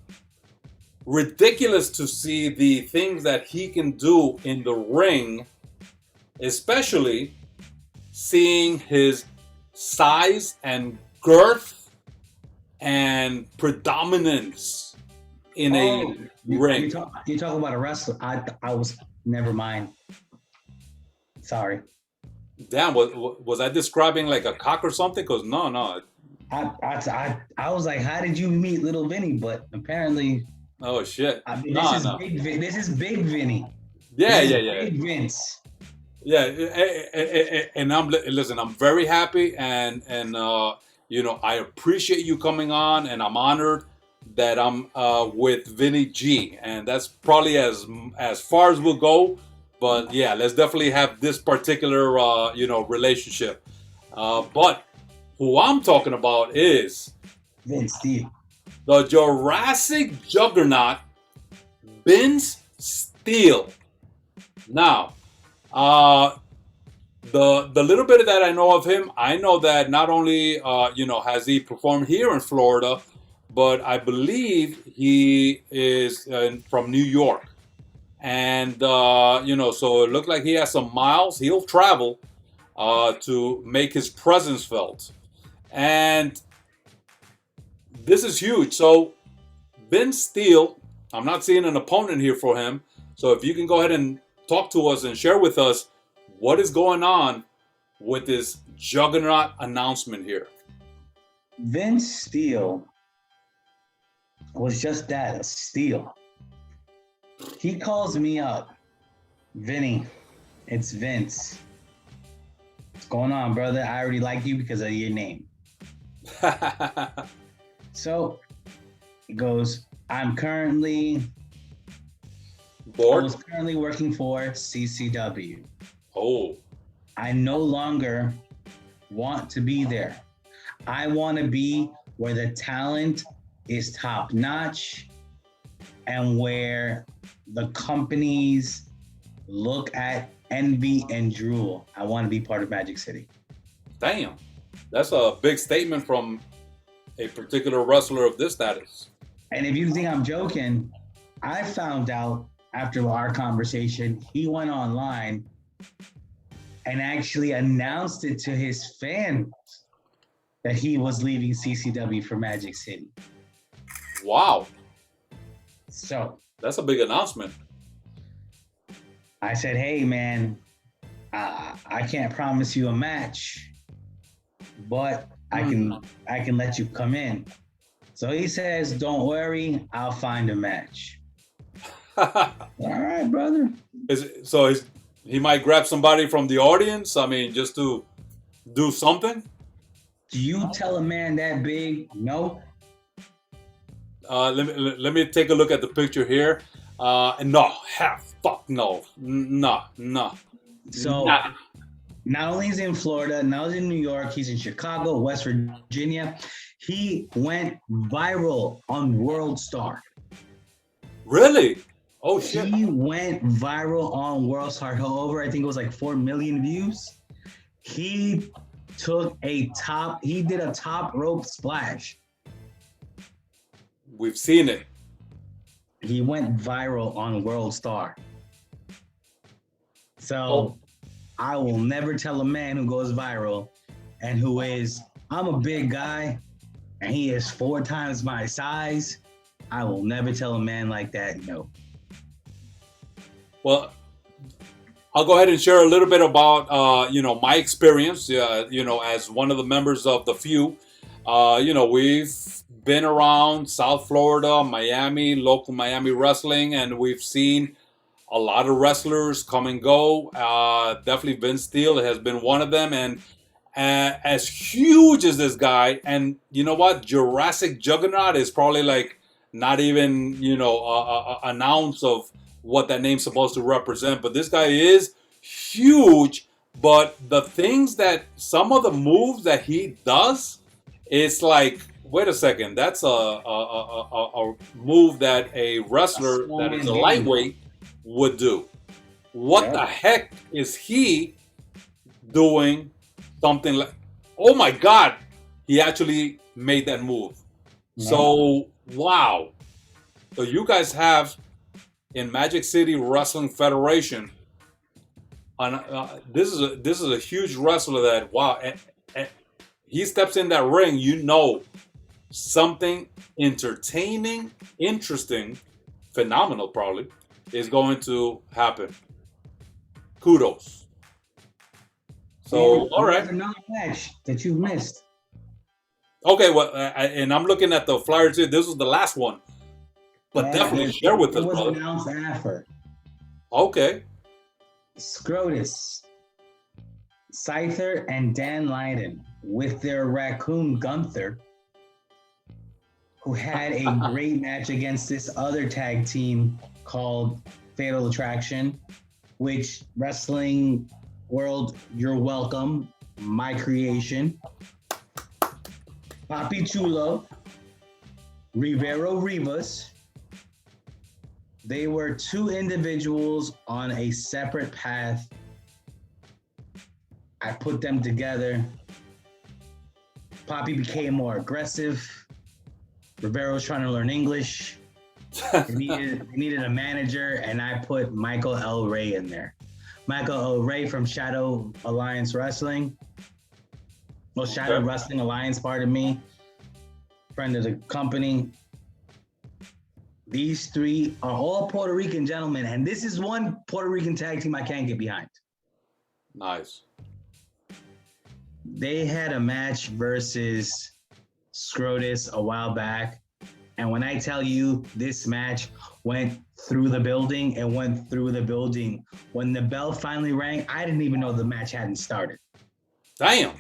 Ridiculous to see the things that he can do in the ring, especially seeing his size and girth and predominance in a ring. You talk about a wrestler. I was never mind. Sorry. Damn, was I describing like a cock or something? Because no. I was like, how did you meet little Vinny? But apparently, Oh shit. I mean, No, no. This is big Vinny. Yeah, This is yeah, yeah. big Vince. Yeah, and listen. I'm very happy, and you know, I appreciate you coming on, and I'm honored that I'm with VINNIE-G, and that's probably as far as we'll go. But yeah, let's definitely have this particular you know, relationship. But who I'm talking about is Vince Steve. the Jurassic Juggernaut, Vince Steele. Now, uh, the little bit that I know of him, I know that not only you know, has he performed here in Florida, but I believe he is from New York, and you know, so it looked like he has some miles. He'll travel to make his presence felt, and this is huge. So Vince Steele, I'm not seeing an opponent here for him. So if you can go ahead and talk to us and share with us what is going on with this juggernaut announcement here. Vince Steele was just that, a steal. He calls me up, Vinny, it's Vince. What's going on, brother? I already like you because of your name. So he goes, I was currently working for CCW. Oh, I no longer want to be there. I want to be where the talent is top notch and where the companies look at envy and drool. I want to be part of Magic City. damn. That's a big statement from a particular wrestler of this status. And if you think I'm joking, I found out after our conversation, he went online and actually announced it to his fans that he was leaving CCW for Magic City. Wow. So that's a big announcement. I said, hey, man, I can't promise you a match, but I can let you come in. So he says, don't worry, I'll find a match. All right, brother. He might grab somebody from the audience? I mean, just to do something? Do you tell a man that big no? Let me take a look at the picture here. No, fuck no. No. So not only is he in Florida, now he's in New York, he's in Chicago, West Virginia. He went viral on World Star. Really? Oh shit. He went viral on World Star. Over, I think it was like 4 million views. He did a top rope splash. We've seen it. He went viral on World Star. So I will never tell a man who goes viral and who is, I'm a big guy and he is 4 times my size. I will never tell a man like that no. Well, I'll go ahead and share a little bit about you know, my experience. You know, as one of the members of the few, you know, we've been around South Florida, Miami, local Miami wrestling, and we've seen a lot of wrestlers come and go. Definitely Vince Steele has been one of them, and as huge as this guy, and you know what, Jurassic Juggernaut is probably like not even, you know, an ounce of what that name's supposed to represent. But this guy is huge. But the things that, some of the moves that he does, it's like, wait a second, that's a move that a wrestler that is a lightweight would do. What the heck is he doing? Something like, oh my God, he actually made that move. So, wow. So you guys have in Magic City Wrestling Federation, this is a huge wrestler that, wow, he steps in that ring, you know, something entertaining, interesting, phenomenal probably is going to happen. Kudos. So, all right. Another match that you missed. Okay, well, and I'm looking at the flyer too. This was the last one, but Yeah, definitely share with it us, was brother. announced after. Okay. Scrotus, Scyther, and Dan Lydon with their raccoon Gunther, who had a great match against this other tag team called Fatal Attraction, which wrestling world, you're welcome, my creation. Papi Chulo, Rivero Rivas. They were two individuals on a separate path. I put them together. Papi became more aggressive. Rivero was trying to learn English. They needed a manager, and I put Michael L. Ray in there. Michael L. Ray from Shadow Alliance Wrestling. Well, Shadow Wrestling Alliance, pardon me. Friend of the company. These three are all Puerto Rican gentlemen, and this is one Puerto Rican tag team I can't get behind. Nice. They had a match versus Scrotus a while back, and when I tell you this match went through the building, it went through the building. When the bell finally rang, I didn't even know the match hadn't started. Damn.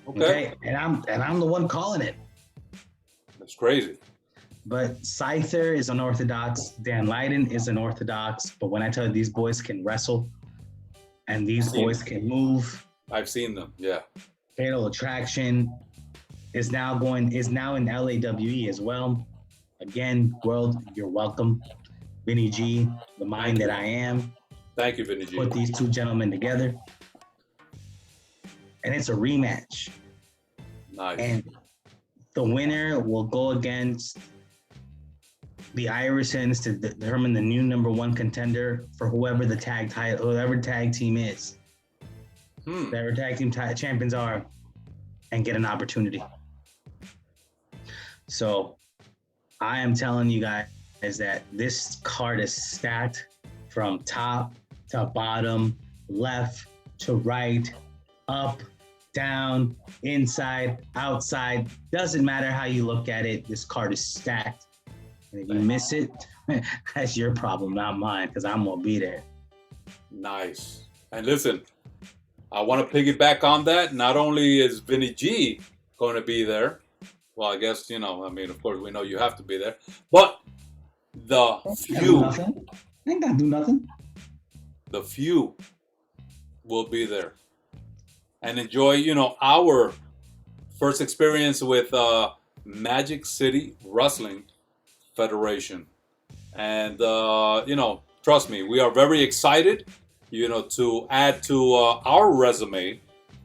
Okay. And I'm the one calling it. That's crazy. But Scyther is unorthodox. Dan Lydon is unorthodox. But when I tell you these boys can wrestle and these boys can move, I've seen them. Yeah. Fatal Attraction is now in LAWE as well. Again, world, you're welcome. VINNIE-G, the mind that I am. Thank you, VINNIE-G. Put these two gentlemen together. And it's a rematch. Nice. And the winner will go against the Irisons to determine the new number one contender for whoever the tag team is. Whatever tag team champions are, and get an opportunity. So I am telling you guys that this card is stacked from top to bottom, left to right, up, down, inside, outside. Doesn't matter how you look at it. This card is stacked. And if you miss it, that's your problem, not mine, because I'm going to be there. Nice. And listen, I want to piggyback on that. Not only is VINNIE-G going to be there, well, I guess, of course, we know you have to be there, but the few. I ain't got to do nothing. The few will be there and enjoy, our first experience with Magic City Wrestling Federation. And, trust me, we are very excited, to add to our resume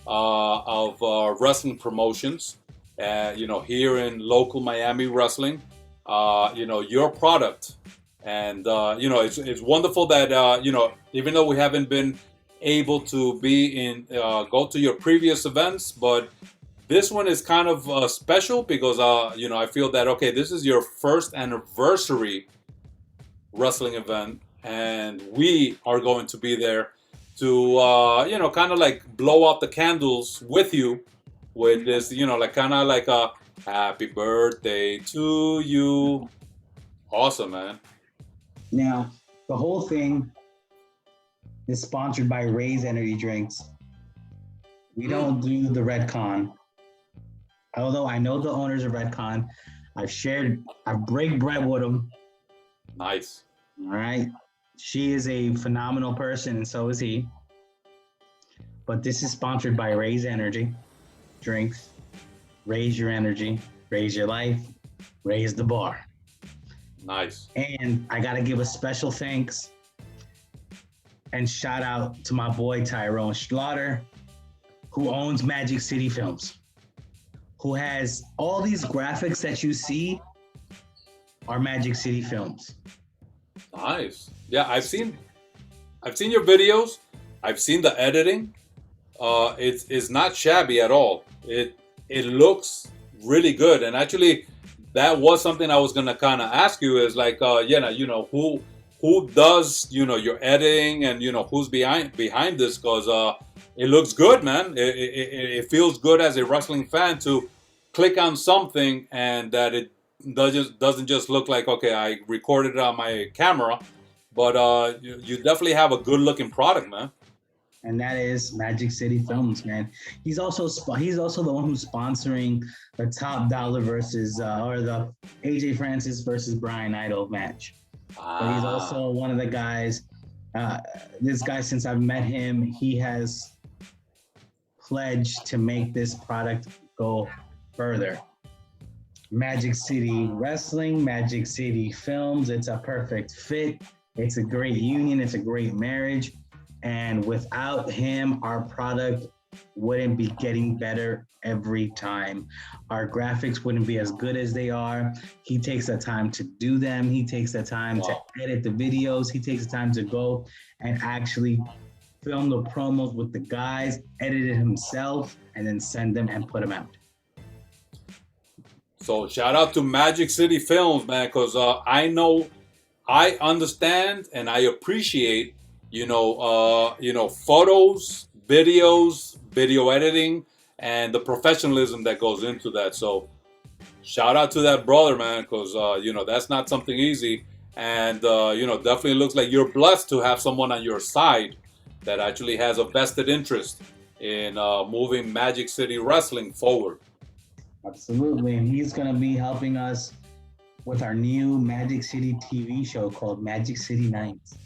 of wrestling promotions, here in local Miami wrestling, your product. And, it's wonderful that, even though we haven't been able to go to your previous events, but this one is kind of special because, I feel that, okay, this is your first anniversary wrestling event, and we are going to be there to, kind of like blow out the candles with you with this, kind of like a happy birthday to you. Awesome, man. Now, the whole thing is sponsored by Ray's Energy Drinks. We don't do the Redcon. Although I know the owners of Redcon. I break bread with them. Nice. All right. She is a phenomenal person, and so is he. But this is sponsored by Ray's Energy Drinks. Raise your energy, raise your life, raise the bar. Nice. And I got to give a special thanks and shout out to my boy Tyrone Slaughter, who owns Magic City Films, who has all these graphics that you see are Magic City Films. Nice. Yeah, I've seen your videos. I've seen the editing. It's not shabby at all. It looks really good. And actually, that was something I was gonna kind of ask you is like, who does your editing and who's behind this, because it looks good, man. It feels good as a wrestling fan to click on something and that it doesn't just look like, okay, I recorded it on my camera, but you definitely have a good looking product, man. And that is Magic City Films, man. He's also the one who's sponsoring the Top Dollar versus or the AJ Francis versus Brian Idol match. But he's also one of the guys. This guy, since I've met him, he has pledged to make this product go further. Magic City Wrestling, Magic City Films. It's a perfect fit. It's a great union. It's a great marriage. And without him, our product wouldn't be getting better every time. Our graphics wouldn't be as good as they are. He takes the time to do them. He takes the time to edit the videos. He takes the time to go and actually film the promos with the guys, edit it himself, and then send them and put them out. So shout out to Magic City Films, man, because I know, I understand, and I appreciate, photos, videos, video editing, and the professionalism that goes into that. So shout out to that brother, man, because that's not something easy, and definitely looks like you're blessed to have someone on your side that actually has a vested interest in moving Magic City Wrestling forward. Absolutely, and he's going to be helping us with our new Magic City TV show called Magic City Nights.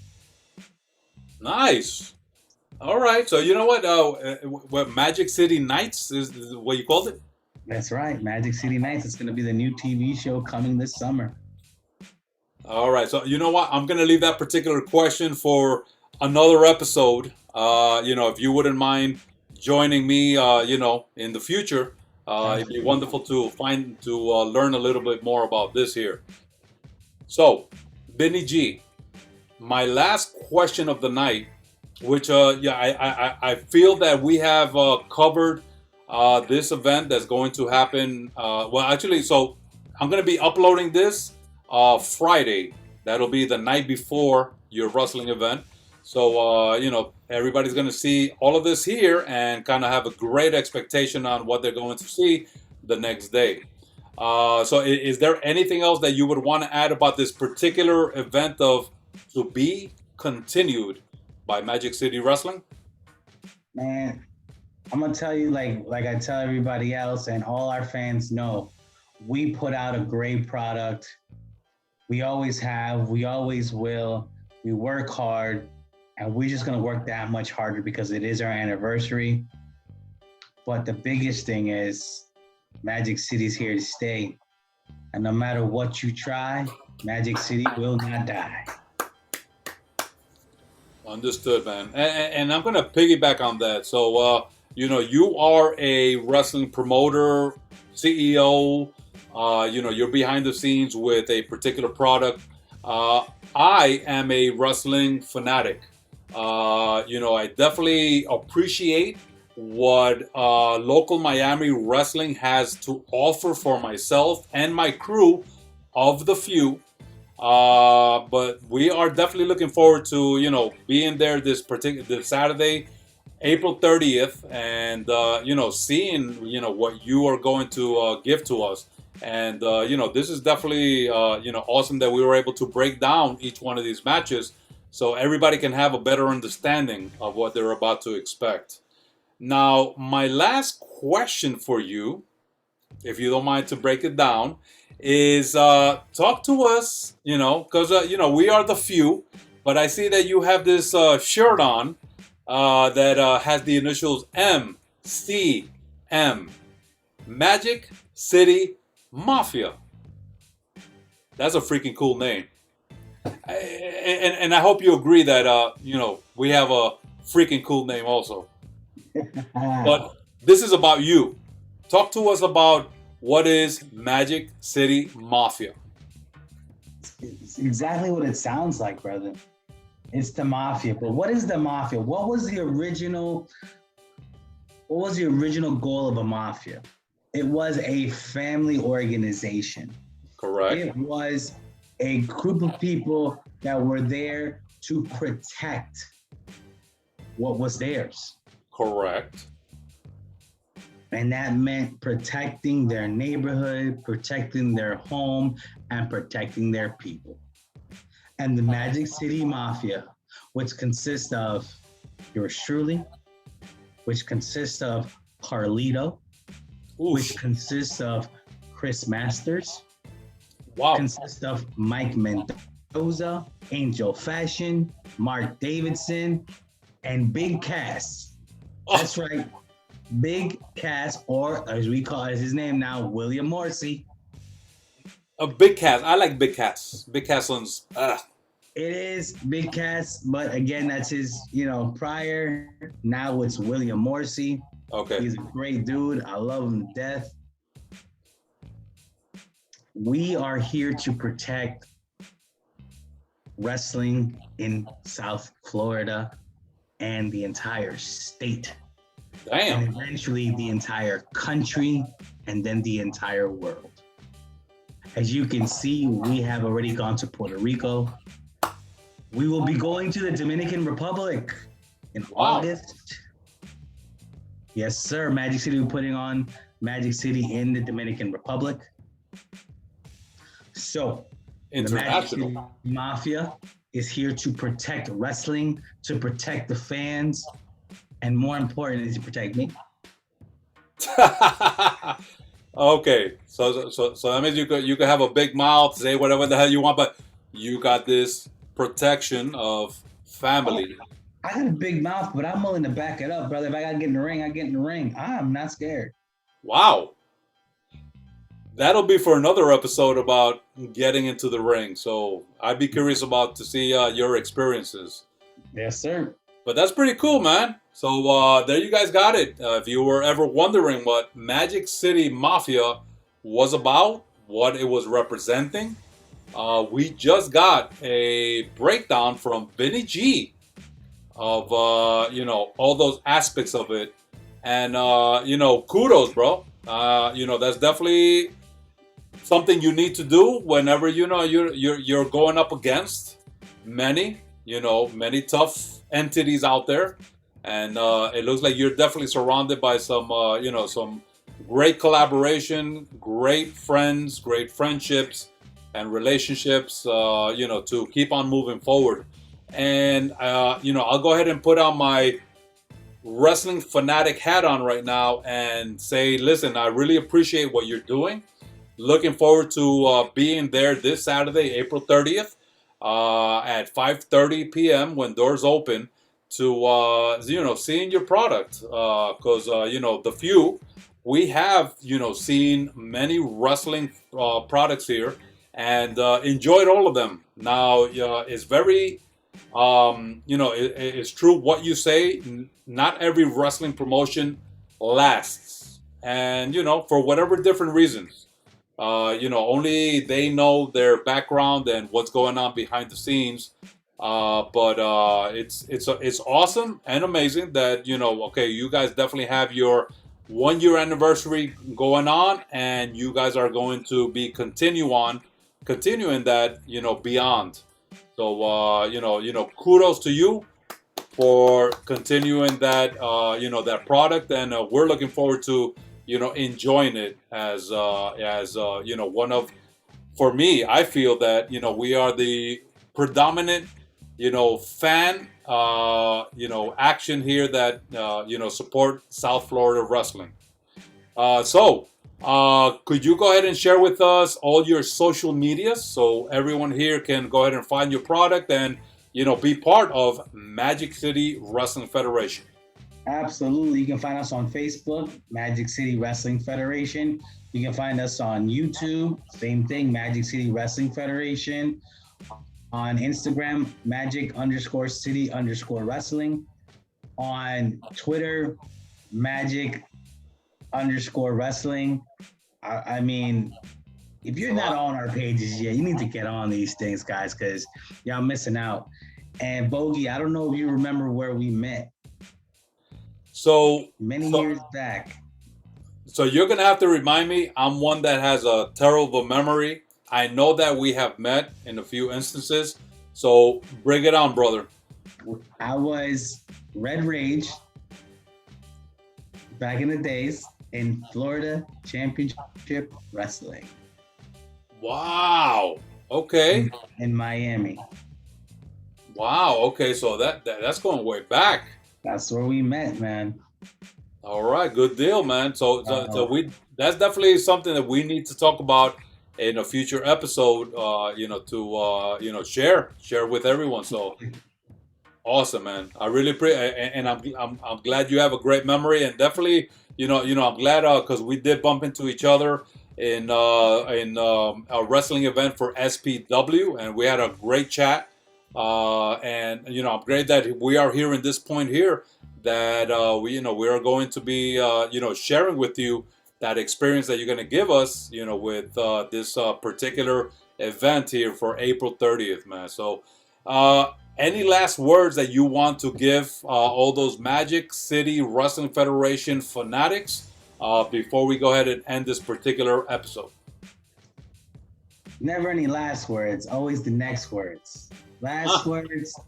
Nice. All right. So you know what Magic City Nights is what you called it? That's right, Magic City Nights. It's going to be the new TV show coming this summer. All right. So you know what? I'm going to leave that particular question for another episode. If you wouldn't mind joining me, in the future, it'd be wonderful to learn a little bit more about this here. So, VINNIE-G, my last question of the night, which I feel that we have covered this event that's going to happen. So I'm going to be uploading this Friday. That'll be the night before your wrestling event. So everybody's going to see all of this here and kind of have a great expectation on what they're going to see the next day. So is there anything else that you would want to add about this particular event of to be continued by Magic City Wrestling? Man, I'm gonna tell you, like I tell everybody else and all our fans know, we put out a great product. We always have, we always will. We work hard, and we're just gonna work that much harder because it is our anniversary. But the biggest thing is Magic City's here to stay. And no matter what you try, Magic City will not die. Understood, man. And I'm going to piggyback on that. So, you are a wrestling promoter, CEO. You're behind the scenes with a particular product. I am a wrestling fanatic. I definitely appreciate what local Miami wrestling has to offer for myself and my crew of the few. But we are definitely looking forward to, being there this Saturday, April 30th, and, seeing, what you are going to give to us. And, this is definitely, awesome that we were able to break down each one of these matches so everybody can have a better understanding of what they're about to expect. Now, my last question for you, if you don't mind to break it down, is talk to us, because, we are the few, but I see that you have this shirt on that has the initials MCM, Magic City Mafia. That's a freaking cool name. And I hope you agree that, we have a freaking cool name also. But this is about you. Talk to us about what is Magic City Mafia. It's exactly what it sounds like, brother. It's the mafia. But what is the mafia? What was the original goal of a mafia? It was a family organization. Correct. It was a group of people that were there to protect what was theirs. Correct. And that meant protecting their neighborhood, protecting their home, and protecting their people. And the Magic City Mafia, which consists of yours truly, which consists of Carlito, which Oof. consists of Chris Masters, Wow. consists of Mike Mendoza, Angel Fashion, Mark Davidson, and Big Cass. Oh, That's right, Big Cass, or as we call his name now, William Morrissey. a big cat. I like big cats. Big cats ones. It is Big Cass, but again, that's his, prior. Now it's William Morrissey. Okay. He's a great dude. I love him to death. We are here to protect wrestling in South Florida and the entire state, Damn. and eventually the entire country, and then the entire world. As you can see, we have already gone to Puerto Rico. We will be going to the Dominican Republic in August. Yes, sir. Magic City, we're putting on Magic City in the Dominican Republic. So, the Magic City International. Mafia is here to protect wrestling, to protect the fans, and more importantly, to protect me. Okay. So that means you could have a big mouth, say whatever the hell you want, but you got this protection of family. I got a big mouth, but I'm willing to back it up, brother. If I gotta get in the ring, I get in the ring. I'm not scared. Wow. That'll be for another episode about getting into the ring. So I'd be curious about to see your experiences. Yes, sir. But that's pretty cool, man. So there you guys got it. If you were ever wondering what Magic City Mafia was about, what it was representing, we just got a breakdown from VINNIE-G of all those aspects of it, and kudos, bro. That's definitely something you need to do whenever you're going up against many tough entities out there, and it looks like you're definitely surrounded by some great collaboration, great friends, great friendships, and relationships. To keep on moving forward, and I'll go ahead and put on my wrestling fanatic hat on right now and say, listen, I really appreciate what you're doing. Looking forward to being there this Saturday, April 30th, at 5:30 p.m. when doors open to seeing your product, because the few we have seen many wrestling products here and enjoyed all of them. Now it's very it's true what you say. Not every wrestling promotion lasts, and for whatever different reasons. Only they know their background and what's going on behind the scenes. But it's awesome and amazing that okay, you guys definitely have your 1 year anniversary going on, and you guys are going to be continuing that beyond. So kudos to you for continuing that that product, and we're looking forward to enjoying it as one of, for me, I feel that we are the predominant fan action here that support South Florida wrestling. Could you go ahead and share with us all your social medias so everyone here can go ahead and find your product and be part of Magic City Wrestling Federation? Absolutely. You can find us on Facebook, Magic City Wrestling Federation. You can find us on YouTube, same thing, Magic City Wrestling Federation. On Instagram, Magic_City_Wrestling. On Twitter, Magic_Wrestling. I mean, if you're not on our pages yet, you need to get on these things, guys, because y'all missing out. And Bogy, I don't know if you remember where we met. Many years back. So you're gonna have to remind me. I'm one that has a terrible memory. I know that we have met in a few instances. So bring it on, brother. I was Red Rage back in the days. in Florida Championship Wrestling Wow. Okay. in Miami. Wow. Okay. So that's going way back. That's where we met, man. All right. Good deal, man. So Uh, we that's definitely something that we need to talk about in a future episode. To share with everyone. So awesome, man. I really appreciate, and I'm glad you have a great memory, and definitely, I'm glad because we did bump into each other in a wrestling event for SPW, and we had a great chat. And I'm great that we are here in this point here that we are going to be sharing with you that experience that you're going to give us, with this particular event here for April 30th, man. So. Any last words that you want to give all those Magic City Wrestling Federation fanatics before we go ahead and end this particular episode? Never any last words, always the next words. Last Ah, words,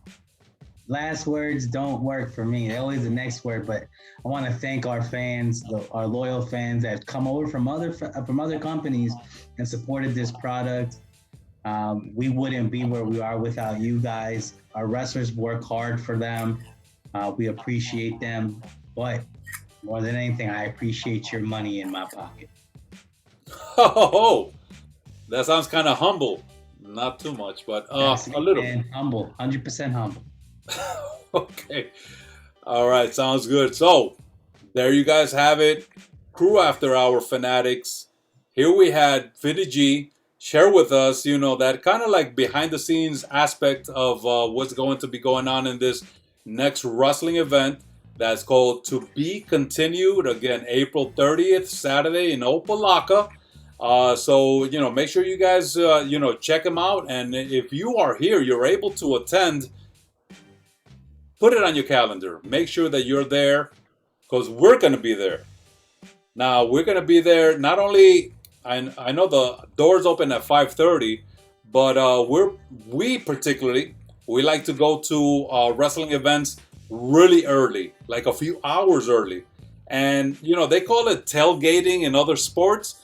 last words don't work for me. They're always the next word. But I want to thank our fans, our loyal fans that have come over from other companies and supported this product. We wouldn't be where we are without you guys. Our wrestlers work hard for them. We appreciate them, but more than anything, I appreciate your money in my pocket. oh, that sounds kind of humble. Not too much, but That's a it, little bit. man. Humble, 100% humble. Okay. All right. Sounds good. So there you guys have it. Crew After Hour fanatics. Here we had VINNIE-G share with us, that kind of like behind the scenes aspect of what's going to be going on in this next wrestling event that's called To Be Continued. Again, April 30th, Saturday in OPA-LOCKA. So, make sure you guys, check them out. And if you are here, you're able to attend, put it on your calendar. Make sure that you're there because we're going to be there. Now we're gonna be there. Not only I know the doors open at 5:30, but we particularly we like to go to wrestling events really early, like a few hours early. And they call it tailgating in other sports.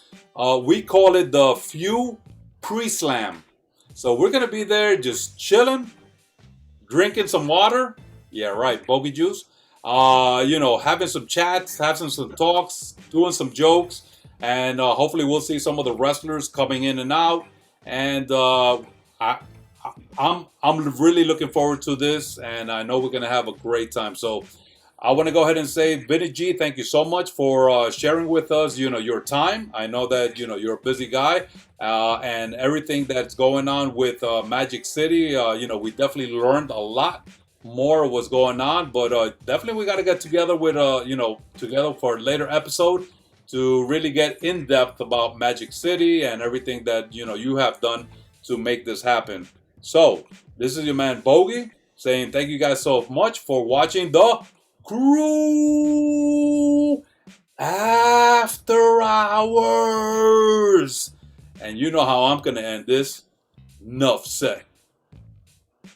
We call it the few pre-slam. So we're gonna be there just chilling, drinking some water. Yeah, right, bogey juice. Having some chats, having some talks, doing some jokes, and hopefully we'll see some of the wrestlers coming in and out. And I, I'm really looking forward to this, and I know we're gonna have a great time. So I want to go ahead and say, VINNIE-G, thank you so much for sharing with us, your time. I know that, you're a busy guy and everything that's going on with Magic City. We definitely learned a lot more of what's going on, but definitely we got to get together with, together for a later episode to really get in depth about Magic City and everything that, you have done to make this happen. So this is your man Bogy saying thank you guys so much for watching the CREW After Hours. And you know how I'm going to end this. Nuff said.